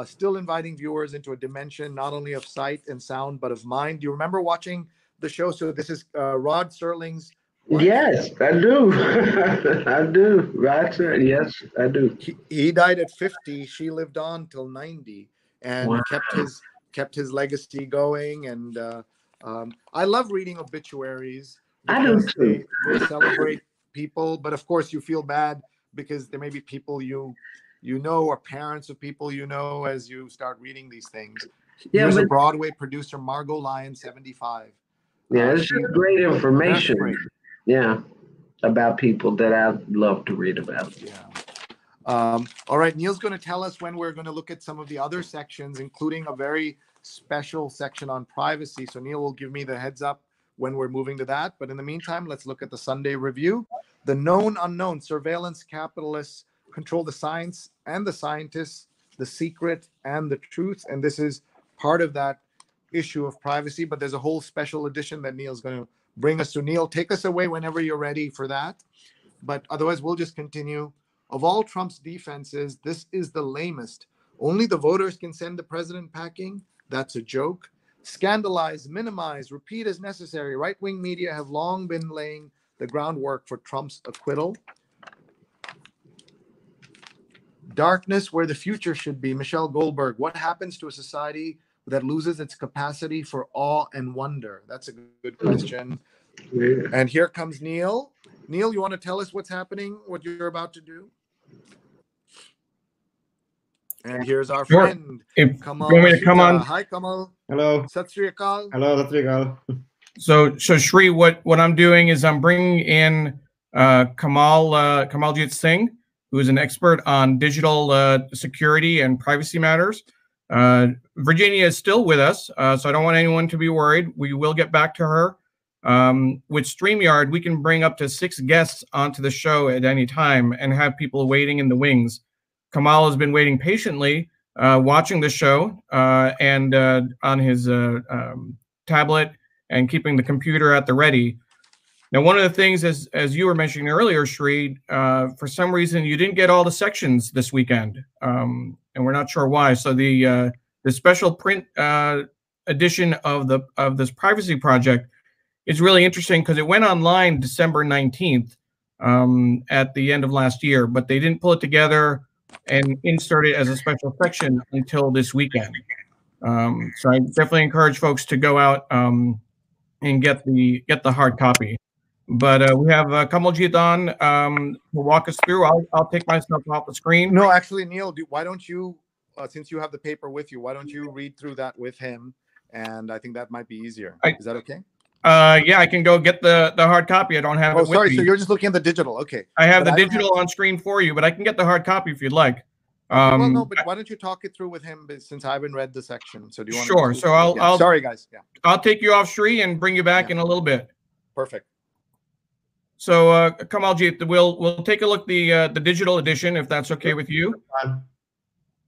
Still inviting viewers into a dimension not only of sight and sound, but of mind. Do you remember watching the show? So this is Rod Serling's wife. Yes, I do. I do. Rod Serling, yes, I do. He died at 50. She lived on till 90 and Wow. kept his legacy going. And I love reading obituaries. I do too. They celebrate people, but of course you feel bad because there may be people you know, or parents of people you know, as you start reading these things. Here's a Broadway producer, Margot Lyon, 75. Yeah, it's just great information. Great. Yeah, about people that I love to read about. Yeah. All right, Neil's going to tell us when we're going to look at some of the other sections, including a very special section on privacy. So Neil will give me the heads up when we're moving to that. But in the meantime, let's look at the Sunday Review. The known unknown, surveillance capitalists control the science and the scientists, the secret and the truth. And this is part of that issue of privacy, but there's a whole special edition that Neil's going to bring us to Neil. Take us away whenever you're ready for that. But otherwise, we'll just continue. Of all Trump's defenses, this is the lamest. Only the voters can send the president packing. That's a joke. Scandalize, minimize, repeat as necessary. Right-wing media have long been laying the groundwork for Trump's acquittal. Darkness where the future should be. Michelle Goldberg, what happens to a society that loses its capacity for awe and wonder? That's a good question. And here comes Neil. Neil, you want to tell us what's happening, what you're about to do? And here's our friend, Kamal. You want me to come on? Hi, Kamal. Hello. Sat Sree Akal. Hello, Sat Sree Akal. So Sree, what I'm doing is I'm bringing in Kamaljit Singh, who is an expert on digital security and privacy matters. Virginia is still with us, so I don't want anyone to be worried. We will get back to her. With StreamYard, we can bring up to 6 guests onto the show at any time and have people waiting in the wings. Kamal has been waiting patiently, watching the show and on his tablet and keeping the computer at the ready. Now, one of the things, as you were mentioning earlier, Sree, for some reason you didn't get all the sections this weekend, and we're not sure why. So the special print edition of this privacy project is really interesting because it went online December 19th at the end of last year, but they didn't pull it together and insert it as a special section until this weekend. So I definitely encourage folks to go out and get the hard copy. But we have Kamaljit on to walk us through. I'll take myself off the screen. No, actually, Neil, why don't you, since you have the paper with you, why don't you read through that with him? And I think that might be easier. Is that okay? Yeah, I can go get the hard copy. I don't have it with sorry. me. So you're just looking at the digital. Okay. I have the digital on screen for you, but I can get the hard copy if you'd like. Well, no, but why don't you talk it through with him since I haven't read the section? So do you want Sure. to? So I'll sorry, guys. Yeah. I'll take you off, Sree, and bring you back in a little bit. Perfect. So Kamaljit, we'll take a look at the digital edition if that's okay with you.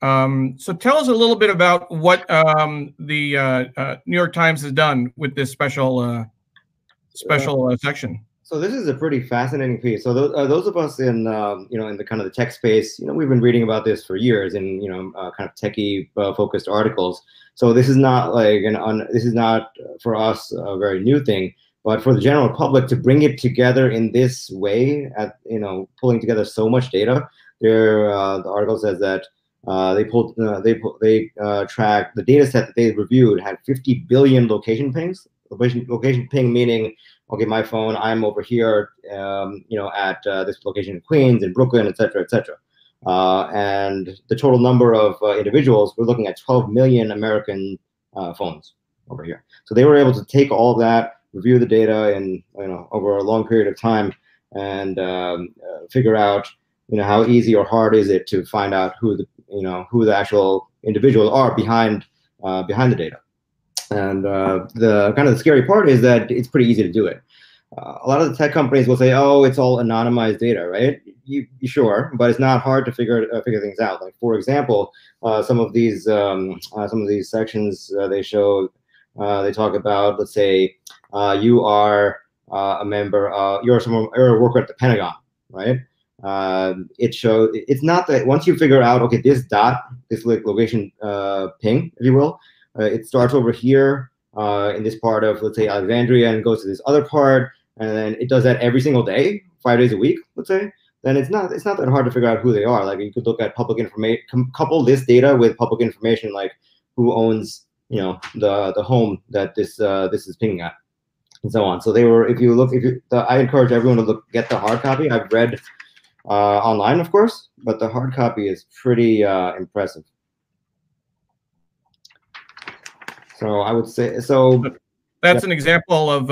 So tell us a little bit about what the New York Times has done with this special section. So this is a pretty fascinating piece. So those of us in in the kind of the tech space, we've been reading about this for years in kind of techie focused articles. So this is not like this is not for us a very new thing, but for the general public to bring it together in this way, at pulling together so much data. The article says that they tracked the data set that they reviewed had 50 billion location pings. Location ping meaning, okay, my phone, I'm over here, at this location in Queens, in Brooklyn, et cetera, et cetera. And the total number of individuals, we're looking at 12 million American phones over here. So they were able to take all of that, review the data in over a long period of time, and figure out how easy or hard is it to find out who the actual individuals are behind the data. And the kind of the scary part is that it's pretty easy to do it. A lot of the tech companies will say, "Oh, it's all anonymized data, right?" You sure, but it's not hard to figure things out. Like for example, some of these sections they talk about. Let's say you are a member, you're a worker at the Pentagon, right? It's not that once you figure out, okay, this location ping, if you will. It starts over here in this part of, let's say, Alexandria, and goes to this other part, and then it does that every single day, 5 days a week, let's say. Then it's not that hard to figure out who they are. Like you could look at public information, couple this data with public information, like who owns, the home that this is pinging at, and so on. So they were, I encourage everyone to get the hard copy. I've read online, of course, but the hard copy is pretty impressive. So I would say that's an example of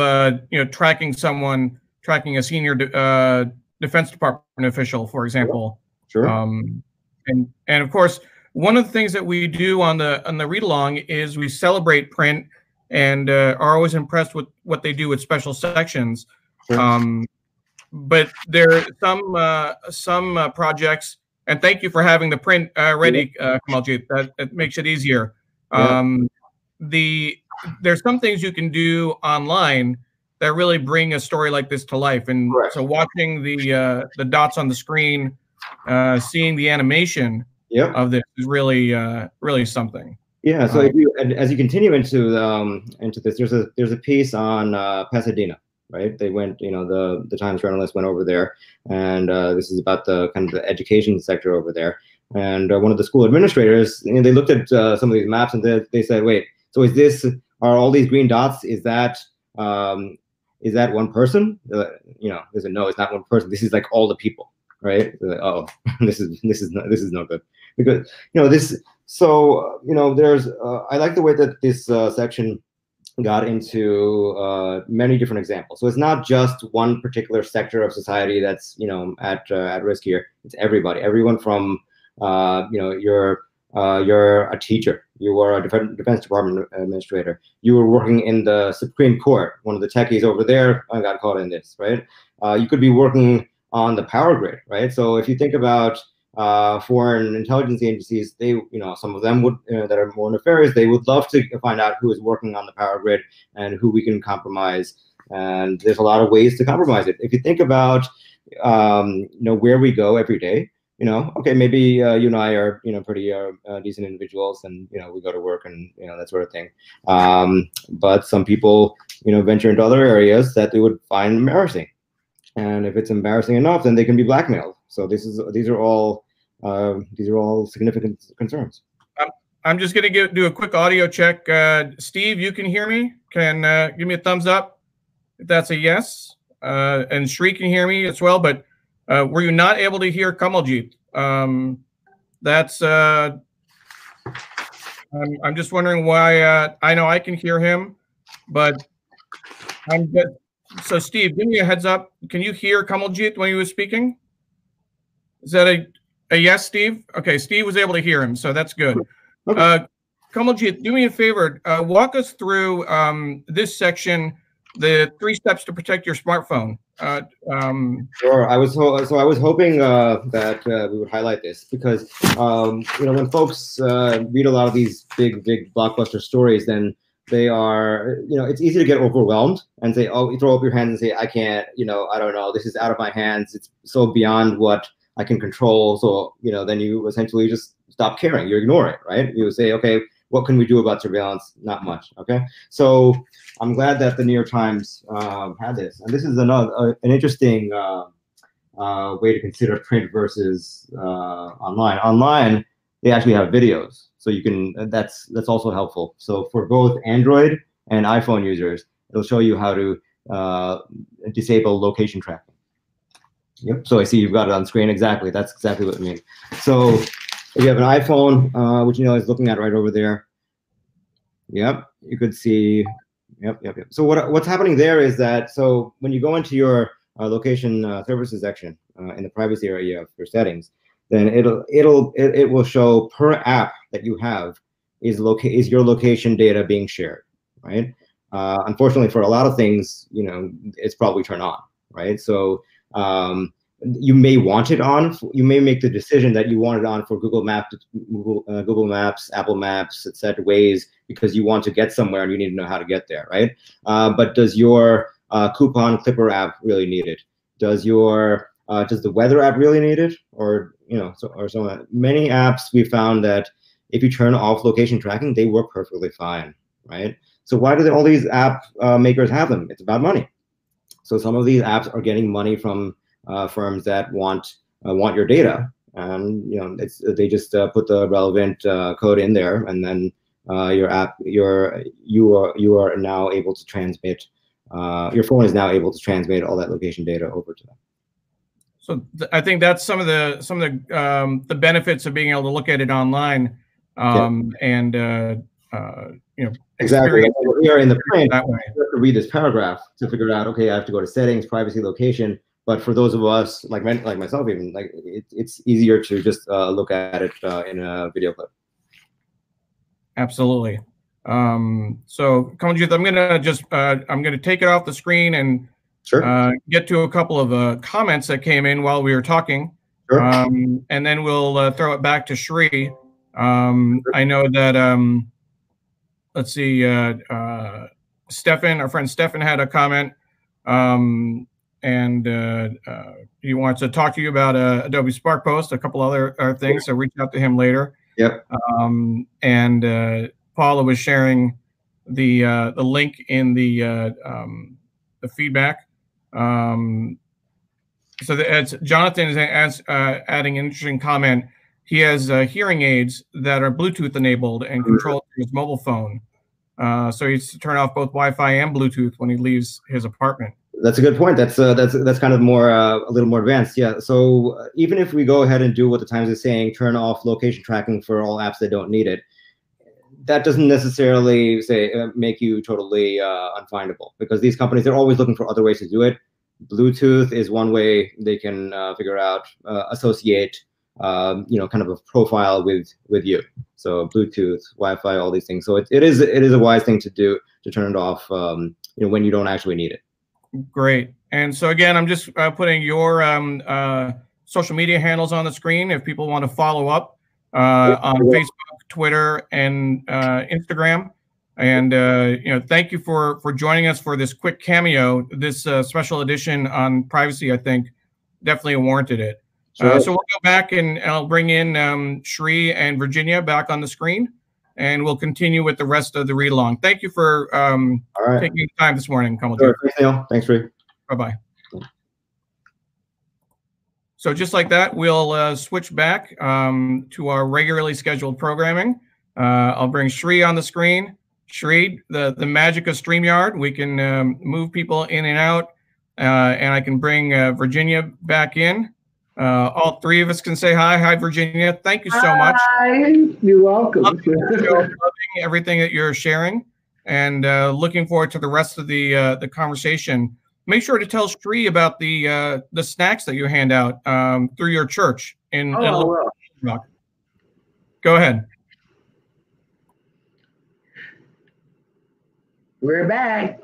tracking a senior Defense Department official, for example. Sure. And of course, one of the things that we do on the read along is we celebrate print and are always impressed with what they do with special sections. Sure. But there are some projects, and thank you for having the print ready, Kamaljit. That makes it easier. Yeah. There's some things you can do online that really bring a story like this to life. And Correct. so watching the dots on the screen, seeing the animation Yep. of this is really really something. Yeah. So if you, and as you continue into this, there's a piece on Pasadena, right? They went, you know, the Times journalist went over there, and this is about the kind of the education sector over there. And one of the school administrators, you know, they looked at some of these maps, and they said, wait, so are all these green dots? Is that one person? You know, they said, no, it's not one person. This is like all the people, right? Like, oh, this is no good, because, you know, this. So, you know, there's I like the way that this section got into many different examples. So it's not just one particular sector of society that's, you know, at risk here. It's everybody, everyone from you know, you're a teacher, you are a Defense Department administrator, you were working in the Supreme Court, one of the techies over there got caught in this, right? You could be working on the power grid, right? So if you think about foreign intelligence agencies, they, you know, some of them would that are more nefarious, they would love to find out who is working on the power grid and who we can compromise. And there's a lot of ways to compromise it. If you think about you know, where we go every day, you know, okay, maybe you and I are, you know, pretty decent individuals, and, you know, we go to work and, you know, that sort of thing. But some people, you know, venture into other areas that they would find embarrassing. And if it's embarrassing enough, then they can be blackmailed. So these are all significant concerns. I'm just going to do a quick audio check. Steve, you can hear me? Can give me a thumbs up if that's a yes. And Sree can hear me as well. But were you not able to hear Kamaljit? That's I'm just wondering why. I know I can hear him, but so Steve, give me a heads up. Can you hear Kamaljit when he was speaking? Is that a yes, Steve? Okay, Steve was able to hear him, so that's good. Okay. Kamaljit, do me a favor. Walk us through this section, the 3 steps to protect your smartphone. Sure. I was hoping that we would highlight this, because you know, when folks read a lot of these big blockbuster stories, then they are, you know, it's easy to get overwhelmed and say, oh, you throw up your hands and say, I can't, you know, I don't know, this is out of my hands, it's so beyond what I can control. So, you know, then you essentially just stop caring, you ignore it, right? You say, okay, what can we do about surveillance? Not much. Okay, so I'm glad that the New York Times had this, and this is an interesting way to consider print versus online. Online, they actually have videos, so you can. That's also helpful. So for both Android and iPhone users, it'll show you how to disable location tracking. Yep. So I see you've got it on screen. Exactly. That's exactly what I mean. So if you have an iPhone, which, you know, is looking at right over there. Yep. You could see. Yep. So what's happening there is that, so when you go into your location services section in the privacy area of your settings, then it will show per app that you have is your location data being shared, right? Unfortunately, for a lot of things, you know, it's probably turned on, right? So you may want it on. You may make the decision that you want it on for Google Maps, Apple Maps, etc., Waze, because you want to get somewhere and you need to know how to get there, right? But does your coupon clipper app really need it? Does the weather app really need it? Or, you know, so many apps, we found that if you turn off location tracking, they work perfectly fine, right? So why do all these app makers have them? It's about money. So some of these apps are getting money from firms that want your data, and, you know, they just put the relevant code in there, and then your app, you are now able to transmit. Your phone is now able to transmit all that location data over to them. So I think that's some of the benefits of being able to look at it online, and you know, exactly. We are in the print that way. You have to read this paragraph to figure out, okay, I have to go to settings, privacy, location. But for those of us like myself, even, like, it's easier to just look at it in a video clip. Absolutely. So Kamaljit, I'm gonna take it off the screen and get to a couple of comments that came in while we were talking. Sure. And then we'll throw it back to Sree. I know that let's see, Stefan, our friend Stefan, had a comment. And he wants to talk to you about Adobe Spark Post, a couple other things. So reach out to him later. Yep. And Paula was sharing the link in the feedback. So as Jonathan is adding an interesting comment. He has hearing aids that are Bluetooth enabled and controlled through his mobile phone. So he needs to turn off both Wi-Fi and Bluetooth when he leaves his apartment. That's a good point. That's kind of more a little more advanced. Yeah. So even if we go ahead and do what the Times is saying, turn off location tracking for all apps that don't need it, that doesn't necessarily make you totally unfindable, because these companies, they're always looking for other ways to do it. Bluetooth is one way they can figure out, associate, kind of a profile with you. So Bluetooth, Wi-Fi, all these things. So it is a wise thing to do, to turn it off, when you don't actually need it. Great. And so again, I'm just putting your social media handles on the screen if people want to follow up on Facebook, Twitter, and Instagram. And thank you for joining us for this quick cameo. This special edition on privacy, I think, definitely warranted it. Sure. So we'll go back and I'll bring in Sree and Virginia back on the screen, and we'll continue with the rest of the read along. Thank you for taking the time this morning. Sure. Thanks, Neil. Thanks, Sree. Bye-bye. So just like that, we'll switch back to our regularly scheduled programming. I'll bring Sree on the screen. Sree, the magic of StreamYard. We can move people in and out, and I can bring Virginia back in. All three of us can say hi. Hi, Virginia. Thank you so much. Hi, you're welcome. Loving everything that you're sharing, and looking forward to the rest of the conversation. Make sure to tell Sree about the snacks that you hand out through your church in Little Rock. Go ahead. We're back.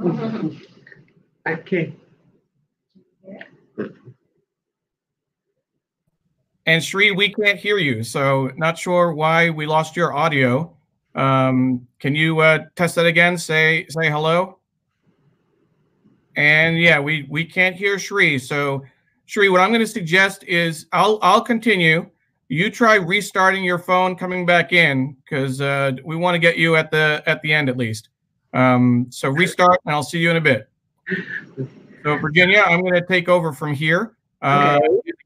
Okay. And Sree, we can't hear you, so not sure why we lost your audio. Can you test that again? Say hello. And yeah, we can't hear Sree. So Sree, what I'm going to suggest is I'll continue. You try restarting your phone, coming back in, because we want to get you at the end at least. So restart, and I'll see you in a bit. So Virginia, I'm going to take over from here. Okay.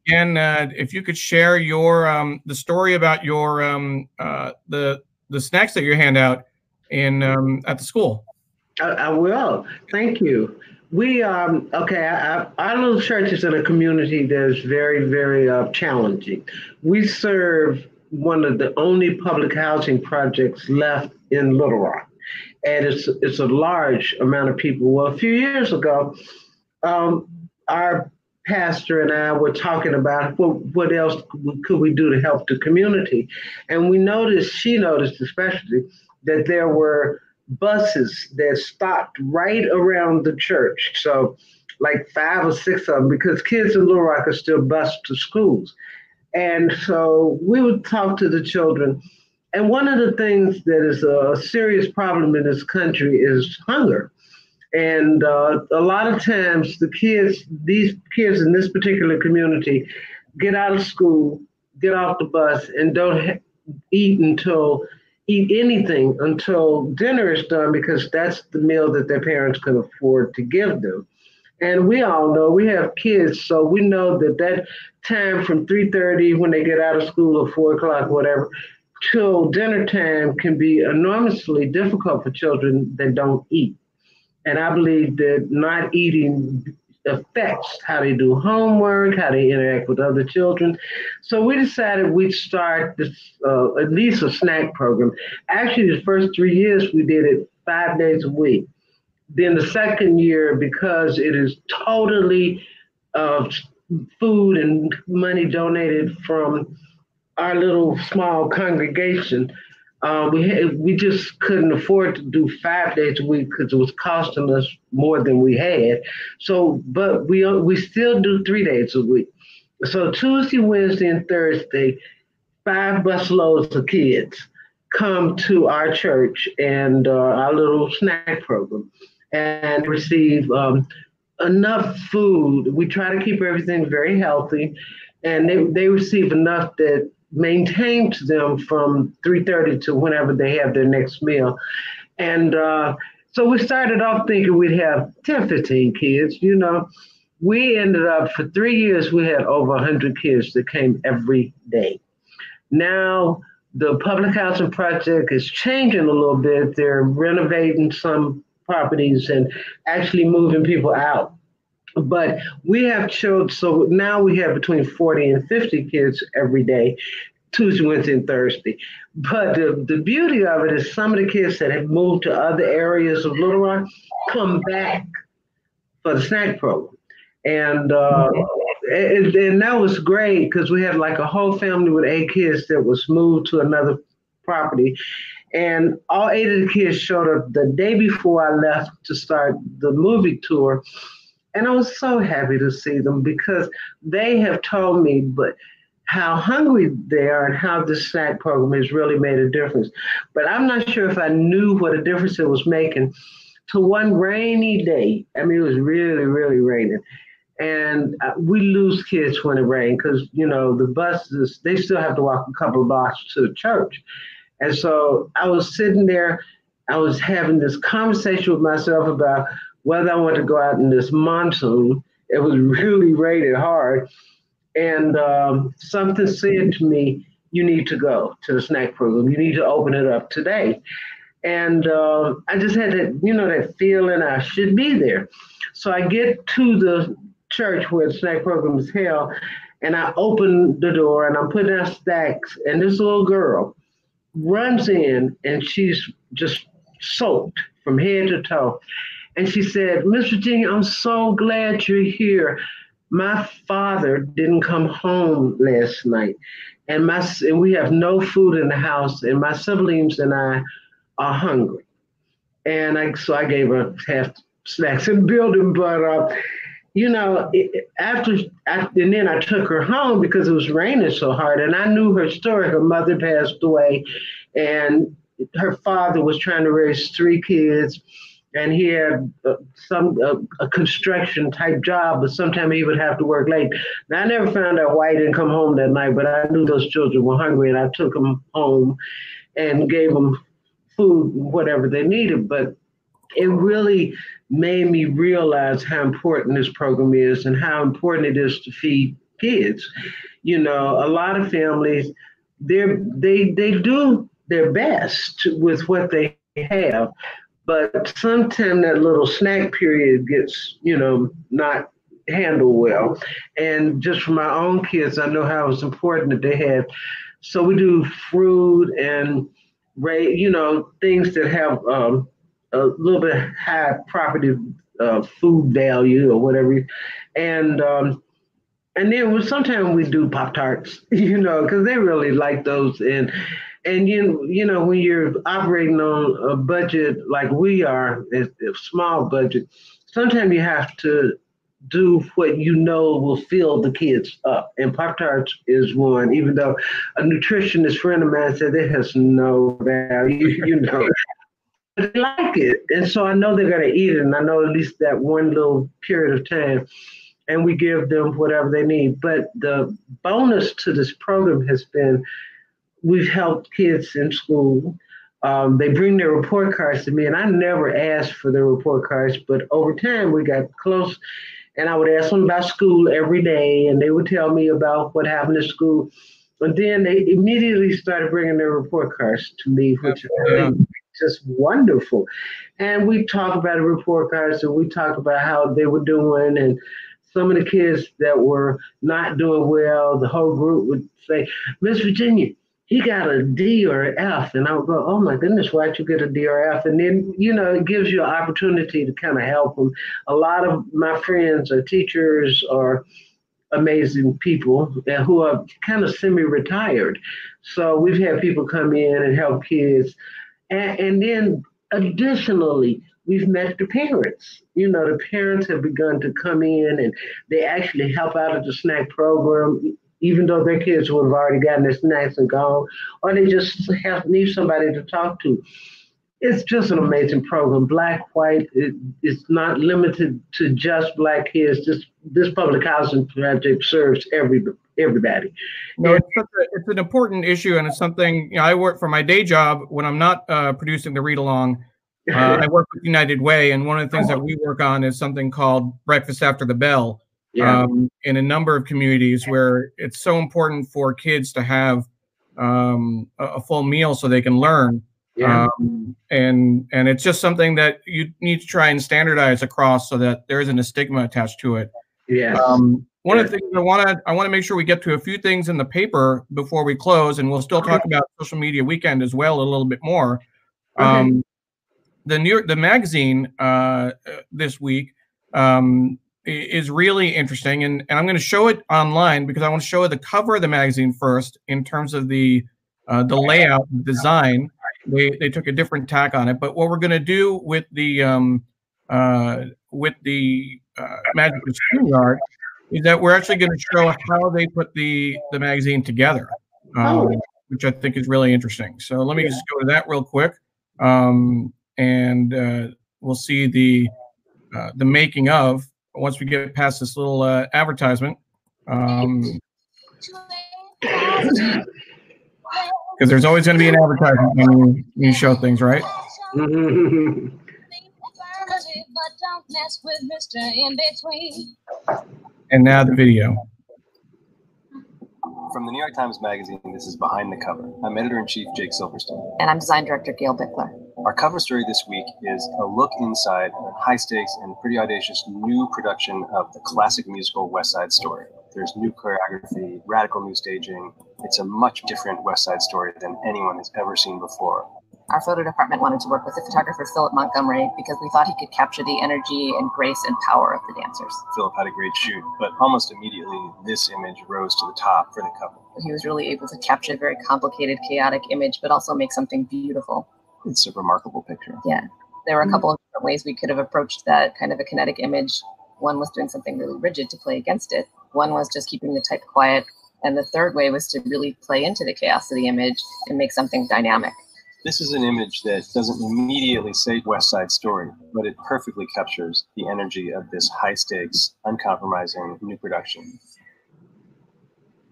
Again, if you could share your the story about your the snacks that you hand out in at the school. I will. Thank you. We our little church is in a community that's very, very challenging. We serve one of the only public housing projects left in Little Rock, and it's a large amount of people. Well, a few years ago, our pastor and I were talking about what else could we do to help the community, and she noticed especially that there were buses that stopped right around the church. So like 5 or 6 of them, because kids in Little Rock are still bused to schools. And so we would talk to the children. And one of the things that is a serious problem in this country is hunger. And a lot of times these kids in this particular community get out of school, get off the bus, and don't eat anything until dinner is done, because that's the meal that their parents can afford to give them. And we all know, we have kids, so we know that time from 3:30 when they get out of school, or 4 o'clock, whatever, till dinner time can be enormously difficult for children that don't eat. And I believe that not eating affects how they do homework, how they interact with other children. So we decided we'd start this, at least a snack program. Actually, the first 3 years, we did it 5 days a week. Then the second year, because it is totally food and money donated from our little small congregation, we just couldn't afford to do 5 days a week because it was costing us more than we had. So, but we still do 3 days a week. So Tuesday, Wednesday, and Thursday, 5 busloads of kids come to our church and our little snack program, and receive enough food. We try to keep everything very healthy, and they receive enough that maintains them from 3:30 to whenever they have their next meal. And so we started off thinking we'd have 10, 15 kids. We ended up, for 3 years, we had over 100 kids that came every day. Now, the public housing project is changing a little bit. They're renovating some properties and actually moving people out. But we have children, so now we have between 40 and 50 kids every day, Tuesday, Wednesday, and Thursday. But the beauty of it is some of the kids that have moved to other areas of Little Rock come back for the snack program. And that was great because we had like a whole family with 8 kids that was moved to another property. And all 8 of the kids showed up the day before I left to start the movie tour. And I was so happy to see them because they have told me how hungry they are and how this snack program has really made a difference. But I'm not sure if I knew what a difference it was making to one rainy day. I mean, it was really, really raining. And we lose kids when it rains because, the buses, they still have to walk a couple of blocks to the church. And so I was sitting there, I was having this conversation with myself about whether I wanted to go out in this monsoon. It was really raining hard. And something said to me, you need to go to the snack program. You need to open it up today. And I just had that, that feeling I should be there. So I get to the church where the snack program is held, and I open the door and I'm putting out stacks, and this little girl runs in and she's just soaked from head to toe. And she said, Miss Virginia, I'm so glad you're here. My father didn't come home last night, and we have no food in the house, and my siblings and I are hungry. And so I gave her half snacks in the building, but and then I took her home because it was raining so hard, and I knew her story. Her mother passed away, and her father was trying to raise 3 kids, and he had a construction type job, but sometimes he would have to work late. Now, I never found out why he didn't come home that night, but I knew those children were hungry, and I took them home and gave them food, whatever they needed. But it really made me realize how important this program is and how important it is to feed kids. A lot of families, they do their best with what they have, but sometimes that little snack period gets, not handled well. And just for my own kids, I know how it's important that they have. So we do fruit and, things that have a little bit high property food value or whatever. And then sometimes we do Pop-Tarts, because they really like those. And when you're operating on a budget like we are, a small budget, sometimes you have to do what will fill the kids up. And Pop-Tarts is one, even though a nutritionist friend of mine said it has no value, But they like it. And so I know they're going to eat it. And I know at least that one little period of time. And we give them whatever they need. But the bonus to this program has been we've helped kids in school. They bring their report cards to me, and I never asked for their report cards, but over time we got close, and I would ask them about school every day, and they would tell me about what happened at school. And then they immediately started bringing their report cards to me, which is just wonderful. And we talk about the report cards, and we talk about how they were doing, and some of the kids that were not doing well, the whole group would say, Miss Virginia, he got a D or an F. And I would go, oh my goodness, why'd you get a D or F? And then, it gives you an opportunity to kind of help them. A lot of my friends are teachers or amazing people who are kind of semi-retired. So we've had people come in and help kids. And then additionally, we've met the parents. The parents have begun to come in and they actually help out at the snack program, even though their kids would have already gotten their snacks and gone, or they just need somebody to talk to. It's just an amazing program. Black, white, it's not limited to just Black kids. This public housing project serves everybody. No, it's an important issue, and it's something, I work for my day job when I'm not producing the read along. I work with United Way, and one of the things that we work on is something called Breakfast After the Bell. Yeah. In a number of communities where it's so important for kids to have a full meal so they can learn. Yeah. And it's just something that you need to try and standardize across so that there isn't a stigma attached to it. Yes. One of the things I want to make sure we get to a few things in the paper before we close, and we'll still talk about Social Media Weekend as well a little bit more. Okay. The magazine this week is really interesting, and I'm going to show it online because I want to show the cover of the magazine first in terms of the layout, the design. They took a different tack on it, but what we're going to do with the Magic of StreamYard is that we're actually going to show how they put the magazine together, which I think is really interesting. So let me just go to that real quick, and we'll see the making of once we get past this little advertisement. Because there's always going to be an advertisement when you show things, right? And now the video. From the New York Times Magazine, this is Behind the Cover. I'm Editor-in-Chief Jake Silverstone. And I'm Design Director Gail Bickler. Our cover story this week is a look inside a high-stakes and pretty audacious new production of the classic musical West Side Story. There's new choreography, radical new staging. It's a much different West Side Story than anyone has ever seen before. Our photo department wanted to work with the photographer Philip Montgomery because we thought he could capture the energy and grace and power of the dancers. Philip had a great shoot, but almost immediately this image rose to the top for the cover. He was really able to capture a very complicated, chaotic image, but also make something beautiful. It's a remarkable picture. Yeah. There were a couple of different ways we could have approached that kind of a kinetic image. One was doing something really rigid to play against it. One was just keeping the type quiet. And the third way was to really play into the chaos of the image and make something dynamic. This is an image that doesn't immediately say West Side Story, but it perfectly captures the energy of this high-stakes, uncompromising new production.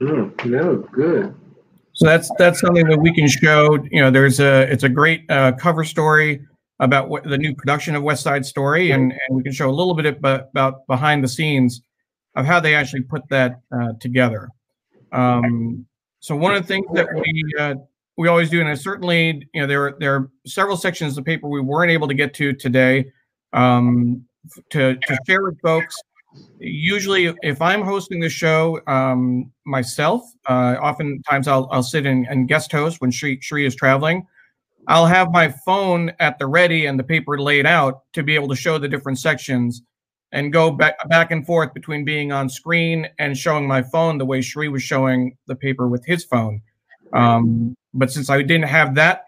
No, good. So that's something that we can show. It's a great cover story about what the new production of West Side Story, and we can show a little bit about behind the scenes of how they actually put that together. So one of the things that we always do, and certainly, there are several sections of the paper we weren't able to get to today to share with folks. Usually, if I'm hosting the show myself, oftentimes I'll sit and guest host when Sree is traveling. I'll have my phone at the ready and the paper laid out to be able to show the different sections and go back and forth between being on screen and showing my phone the way Sree was showing the paper with his phone. But since I didn't have that,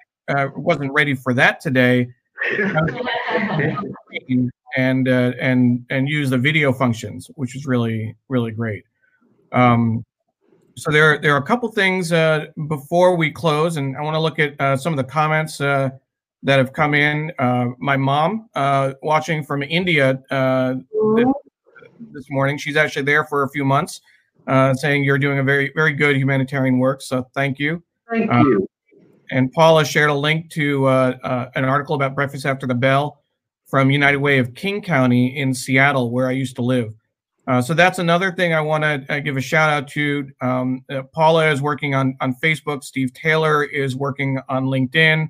wasn't ready for that today, and use the video functions, which is really, really great. So there are a couple things before we close, and I want to look at some of the comments that have come in. My mom, watching from India this morning, she's actually there for a few months, saying you're doing a very, very good humanitarian work. So thank you. Thank you. And Paula shared a link to an article about Breakfast After the Bell from United Way of King County in Seattle, where I used to live. So that's another thing I want to give a shout out to. Paula is working on Facebook. Steve Taylor is working on LinkedIn.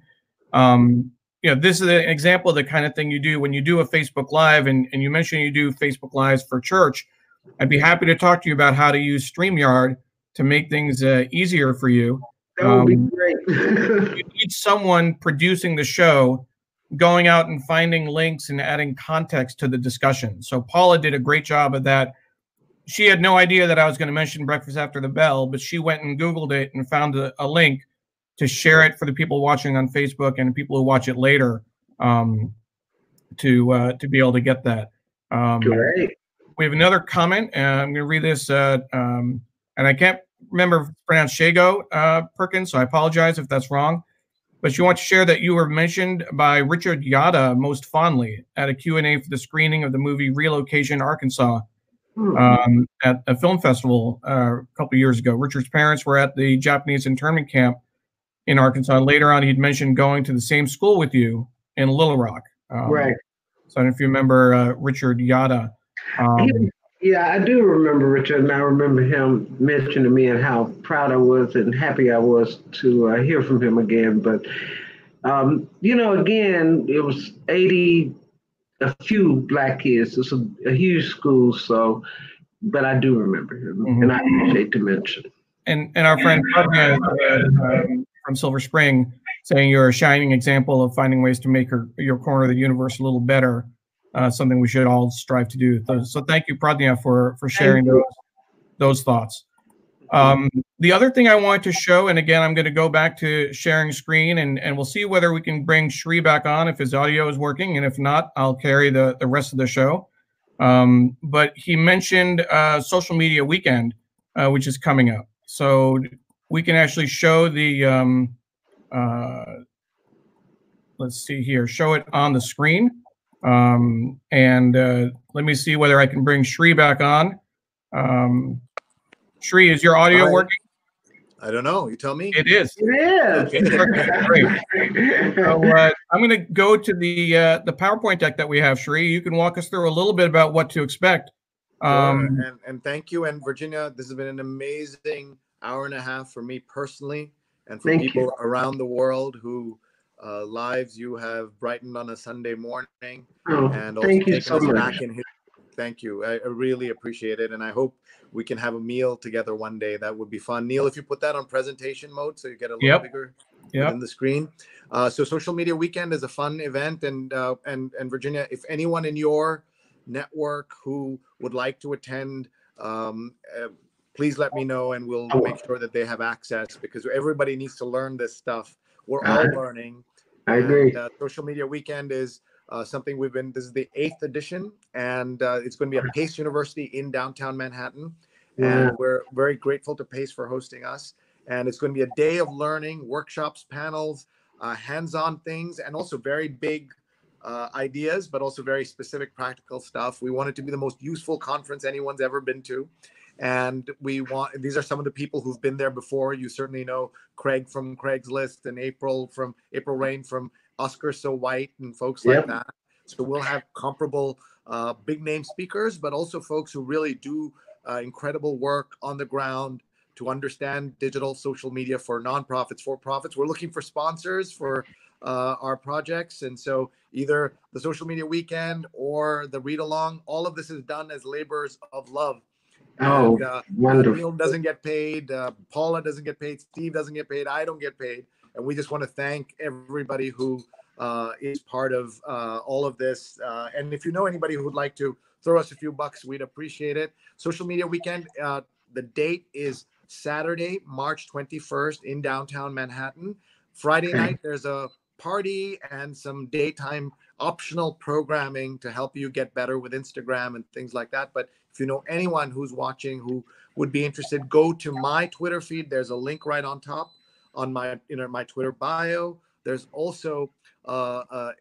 This is an example of the kind of thing you do when you do a Facebook Live, and you mentioned you do Facebook Lives for church. I'd be happy to talk to you about how to use StreamYard to make things easier for you. That would be great. You need someone producing the show, going out and finding links and adding context to the discussion. So Paula did a great job of that. She had no idea that I was going to mention Breakfast After the Bell, but she went and Googled it and found a link to share it for the people watching on Facebook and people who watch it later, to be able to get that. Great. We have another comment. I'm going to read this, and I can't remember if it's pronounced Shago Perkins, so I apologize if that's wrong. but she wants to share that you were mentioned by Richard Yada most fondly at a Q&A for the screening of the movie Relocation Arkansas at a film festival a couple of years ago. Richard's parents were at the Japanese internment camp in Arkansas. And later on, he'd mentioned going to the same school with you in Little Rock. Right. So I don't know if you remember Richard Yada. Yeah, I do remember Richard, and I remember him mentioning to me and how proud I was and happy I was to hear from him again. But, again, it was 80, a few Black kids. It's a huge school, so, but I do remember him, and I appreciate the mention. And our friend from Silver Spring saying you're a shining example of finding ways to make your corner of the universe a little better. Something we should all strive to do. So thank you, Pradnya, for sharing those thoughts. The other thing I wanted to show, and again, I'm going to go back to sharing screen, and we'll see whether we can bring Sree back on if his audio is working, and if not, I'll carry the rest of the show. But he mentioned Social Media Weekend, which is coming up. So we can actually show the, let's see here, show it on the screen. Let me see whether I can bring Sree back on. Sree, is your audio working? I don't know. You tell me. It is. It is. Great. So I'm going to go to the PowerPoint deck that we have. Sree, you can walk us through a little bit about what to expect. Sure. And thank you. And Virginia, this has been an amazing hour and a half for me personally, and for people around the world who lives you have brightened on a Sunday morning, and also taken us back in history. Thank you. I really appreciate it, and I hope we can have a meal together one day. That would be fun. Neil, if you put that on presentation mode so you get a little bigger in the screen. So Social Media Weekend is a fun event, and Virginia, if anyone in your network who would like to attend, please let me know, and we'll make sure that they have access, because everybody needs to learn this stuff. We're all learning. I agree. Social Media Weekend is something this is the 8th edition, and it's going to be at Pace University in downtown Manhattan. And we're very grateful to Pace for hosting us. And it's going to be a day of learning, workshops, panels, hands-on things, and also very big ideas, but also very specific practical stuff. We want it to be the most useful conference anyone's ever been to. And these are some of the people who've been there before. You certainly know Craig from Craigslist, and April Rain from Oscar So White, and folks like that. So we'll have comparable big name speakers, but also folks who really do incredible work on the ground to understand digital social media for nonprofits, for profits. We're looking for sponsors for our projects. And so either the Social Media Weekend or the read along, all of this is done as labors of love. Wonderful. Neil doesn't get paid, Paula doesn't get paid, Steve doesn't get paid, I don't get paid. And we just want to thank everybody who is part of all of this. And if you know anybody who would like to throw us a few bucks, we'd appreciate it. Social Media Weekend, the date is Saturday, March 21st in downtown Manhattan. Friday night, there's a party and some daytime optional programming to help you get better with Instagram and things like that. But if you know anyone who's watching who would be interested, go to my Twitter feed. There's a link right on top on my Twitter bio. There's also a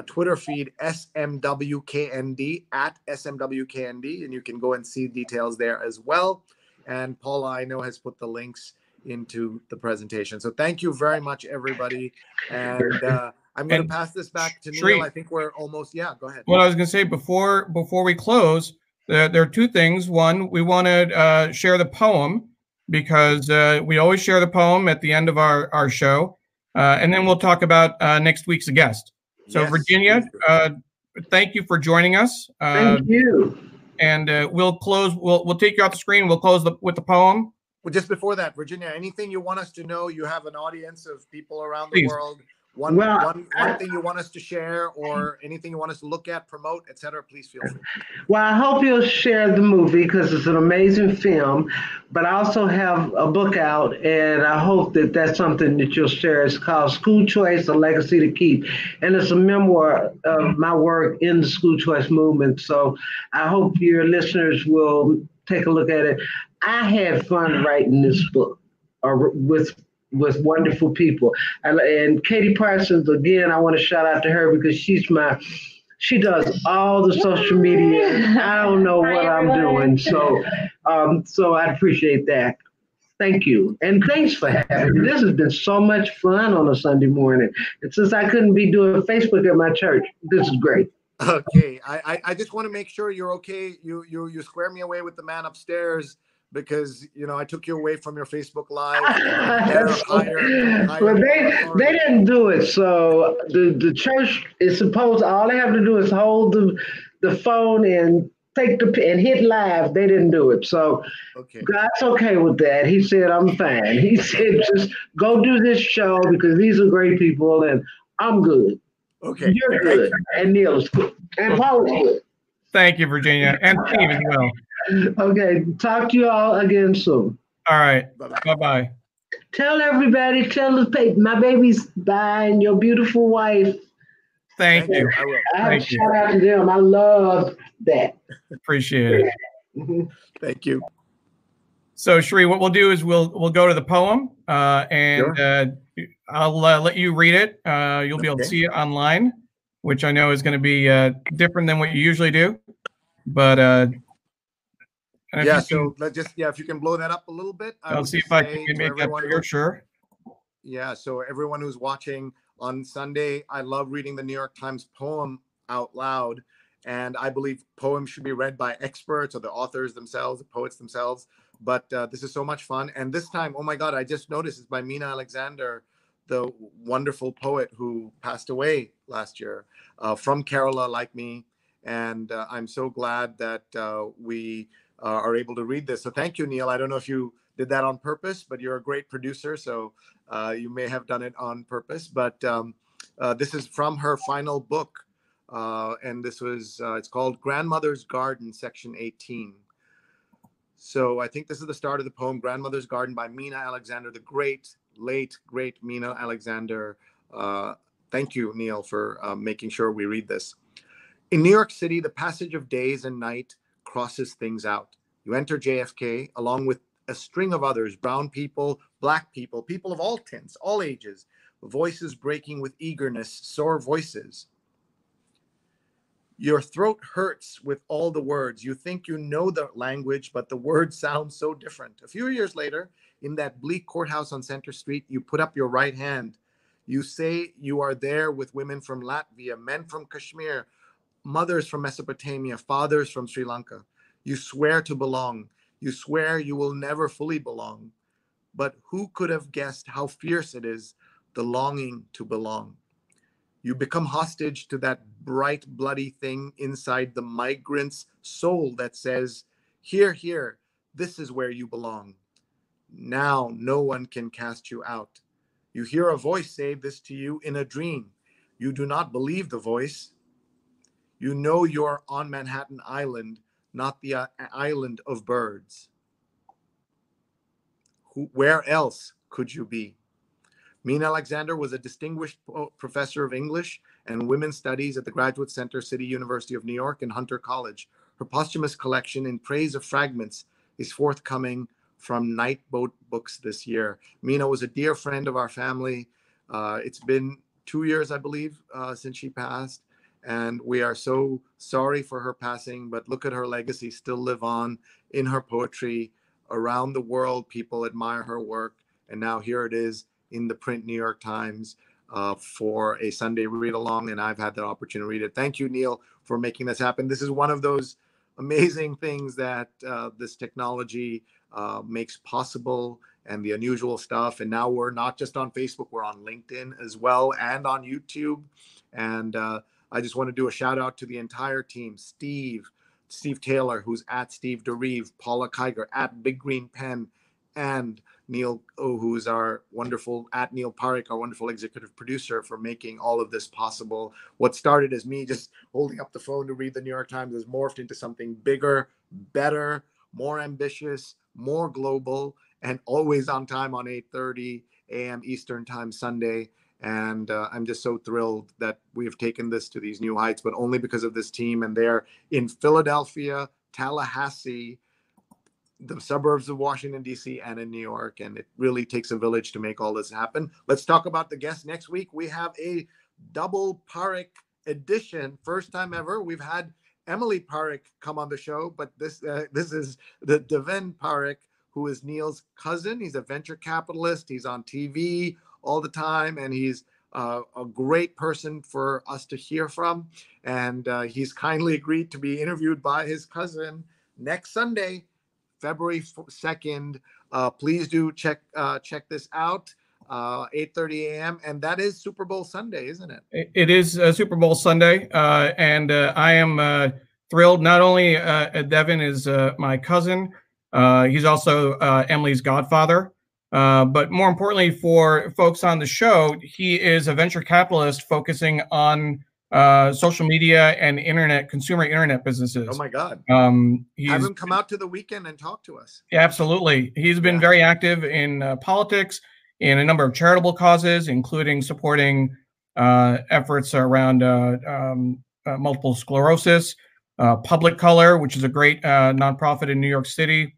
Twitter feed, SMWKND, at SMWKND, and you can go and see details there as well. And Paula, I know, has put the links into the presentation. So thank you very much, everybody. And I'm going to pass this back to Neil. I think we're almost, go ahead. Well, I was going to say, before we close, there are two things. One, we want to share the poem, because we always share the poem at the end of our show. And then we'll talk about next week's guest. So Virginia, thank you for joining us. Thank you. And we'll close. We'll take you off the screen. We'll close with the poem. Well, just before that, Virginia, anything you want us to know? You have an audience of people around the world. One thing you want us to share, or anything you want us to look at, promote, etc., please feel free. Well, I hope you'll share the movie, because it's an amazing film, but I also have a book out, and I hope that that's something that you'll share. It's called School Choice, A Legacy to Keep, and it's a memoir of my work in the school choice movement. So I hope your listeners will take a look at it. I had fun writing this book, or with with wonderful people. And Katie Parsons, again, I want to shout out to her because she does all the social media. I don't know what I'm doing. So I appreciate that. Thank you. And thanks for having me. This has been so much fun on a Sunday morning. And since I couldn't be doing Facebook at my church, this is great. Okay. I just want to make sure you're okay. You square me away with the man upstairs because, I took you away from your Facebook Live. Well, they didn't do it. So the church is supposed, all they have to do is hold the phone and and hit live. They didn't do it. So okay. God's okay with that. He said, I'm fine. He said, just go do this show because these are great people and I'm good. Okay. You're good. And Neil is good. And Paul is good. Thank you, Virginia. And Steve as well. Okay. Talk to you all again soon. All right. Bye-bye. Tell everybody, my babies bye and your beautiful wife. Thank you. I will. I have to shout out to them. I love that. Appreciate it. Thank you. So, Sree, what we'll do is we'll go to the poem, and Sure. I'll let you read it. You'll be able to see it online, which I know is going to be different than what you usually do. But so let's just if you can blow that up a little bit. I'll see if I can make that bigger. Sure. Yeah. So everyone who's watching on Sunday, I love reading the New York Times poem out loud. And I believe poems should be read by experts or the authors themselves, the poets themselves. But this is so much fun. And this time, oh my God, I just noticed it's by Mina Alexander, the wonderful poet who passed away last year from Kerala, like me. And I'm so glad that we are able to read this. So thank you, Neil. I don't know if you did that on purpose, but you're a great producer. So you may have done it on purpose. But this is from her final book. And this was, it's called Grandmother's Garden, section 18. So I think this is the start of the poem, Grandmother's Garden by Mina Alexander, the late, great Mina Alexander. Thank you, Neil, for making sure we read this. In New York City, the passage of days and night crosses things out. You enter JFK along with a string of others, brown people, black people, people of all tints, all ages, voices breaking with eagerness, sore voices. Your throat hurts with all the words. You think you know the language, but the words sound so different. A few years later, in that bleak courthouse on Center Street, you put up your right hand. You say you are there with women from Latvia, men from Kashmir, mothers from Mesopotamia, fathers from Sri Lanka. You swear to belong. You swear you will never fully belong. But who could have guessed how fierce it is, the longing to belong? You become hostage to that bright, bloody thing inside the migrant's soul that says, here, here, this is where you belong. Now no one can cast you out. You hear a voice say this to you in a dream. You do not believe the voice. You know you're on Manhattan Island, not the island of birds. Where else could you be? Mina Alexander was a distinguished professor of English and women's studies at the Graduate Center, City University of New York and Hunter College. Her posthumous collection, In Praise of Fragments, is forthcoming from Nightboat Books this year. Mina was a dear friend of our family. It's been 2 years, I believe, since she passed. And we are so sorry for her passing, but look at her legacy still live on in her poetry. Around the world, people admire her work. And now here it is in the print New York Times for a Sunday read along, and I've had the opportunity to read it. Thank you, Neil, for making this happen. This is one of those amazing things that this technology makes possible, and the unusual stuff. And now we're not just on Facebook, we're on LinkedIn as well, and on YouTube. And I just want to do a shout out to the entire team, Steve Taylor, who's at Steve DeReeve, Paula Kiger at Big Green Pen, and Neil, who's our wonderful, at Neil Parekh, our wonderful executive producer, for making all of this possible. What started as me just holding up the phone to read the New York Times has morphed into something bigger, better, more ambitious, more global, and always on time on 8:30 a.m. Eastern Time Sunday. And I'm just so thrilled that we have taken this to these new heights, but only because of this team. And they're in Philadelphia, Tallahassee, the suburbs of Washington, D.C. and in New York. And it really takes a village to make all this happen. Let's talk about the guests next week. We have a double Parekh edition. First time ever. We've had Emily Parekh come on the show, but this is the Devin Parekh, who is Neil's cousin. He's a venture capitalist. He's on TV all the time, and he's a great person for us to hear from. And he's kindly agreed to be interviewed by his cousin next Sunday, February 2nd. Please do check this out. 8:30 a.m. and that is Super Bowl Sunday, isn't it? It is Super Bowl Sunday, and I am thrilled. Not only Devin is my cousin, he's also Emily's godfather, but more importantly for folks on the show, he is a venture capitalist focusing on social media and consumer internet businesses. Oh my God! Have him come out to the weekend and talk to us. Absolutely, he's been very active in politics, in a number of charitable causes, including supporting efforts around multiple sclerosis, Public Color, which is a great nonprofit in New York City,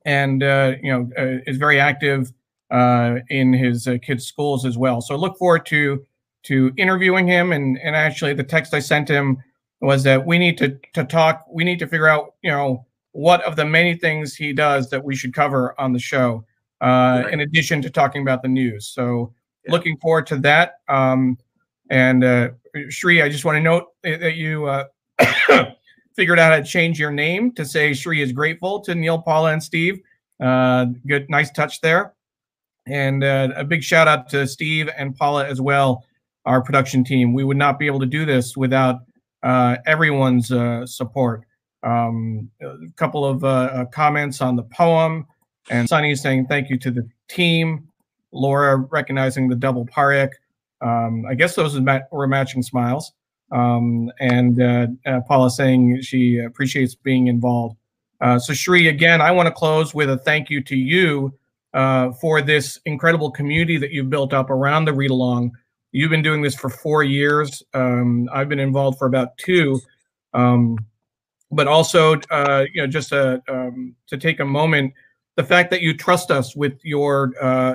and is very active in his kids' schools as well. So I look forward to interviewing him. And actually, the text I sent him was that we need to talk. We need to figure out, what of the many things he does that we should cover on the show. In addition to talking about the news. So looking forward to that. And Sree, I just want to note that you figured out how to change your name to say Sree is grateful to Neil, Paula, and Steve. Good, nice touch there. And a big shout out to Steve and Paula as well, our production team. We would not be able to do this without everyone's support. A couple of comments on the poem. And Sunny saying thank you to the team. Laura recognizing the double Parekh. I guess those were matching smiles. And Paula saying she appreciates being involved. So Sree, again, I want to close with a thank you to you for this incredible community that you've built up around the Read Along. You've been doing this for 4 years. I've been involved for about 2. But also, just to take a moment, the fact that you trust us with your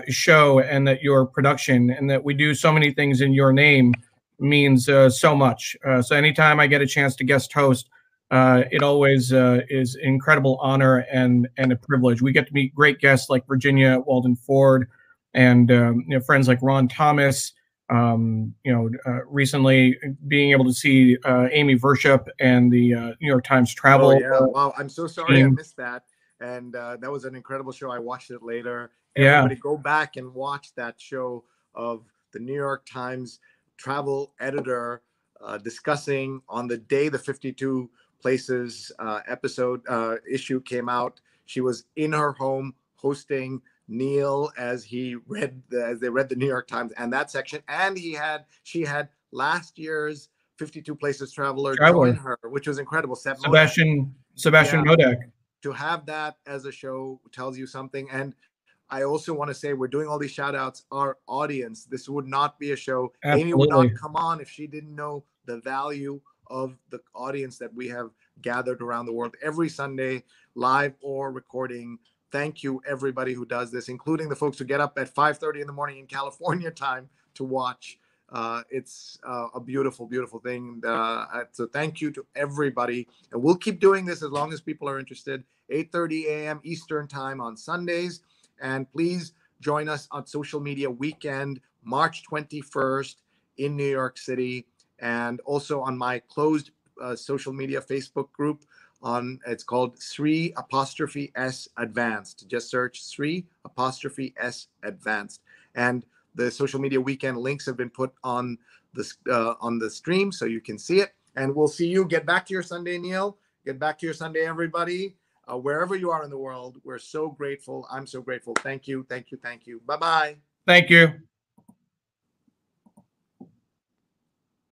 show and that your production and that we do so many things in your name means so much. So anytime I get a chance to guest host, it always is an incredible honor and a privilege. We get to meet great guests like Virginia Walden Ford and friends like Ron Thomas. Recently being able to see Amy Verschup and the New York Times Travel. Oh, yeah. Wow, I'm so sorry I missed that. And that was an incredible show. I watched it later. Everybody go back and watch that show of the New York Times travel editor discussing on the day the 52 Places issue came out. She was in her home hosting Neil as they read the New York Times and that section. And she had last year's 52 Places Traveler join her, which was incredible. Sebastian Modak. To have that as a show tells you something. And I also want to say we're doing all these shout outs. Our audience, this would not be a show. Absolutely. Amy would not come on if she didn't know the value of the audience that we have gathered around the world every Sunday, live or recording. Thank you, everybody who does this, including the folks who get up at 5:30 in the morning in California time to watch. It's a beautiful, beautiful thing. So thank you to everybody. And we'll keep doing this as long as people are interested. 8:30 a.m. Eastern time on Sundays. And please join us on Social Media Weekend, March 21st in New York City. And also on my closed social media Facebook group. It's called Sree_S Advanced. Just search Sree_S Advanced. And the Social Media Weekend links have been put on the stream so you can see it. And we'll see you. Get back to your Sunday, Neil. Get back to your Sunday, everybody. Wherever you are in the world, we're so grateful. I'm so grateful. Thank you. Thank you. Thank you. Bye-bye. Thank you.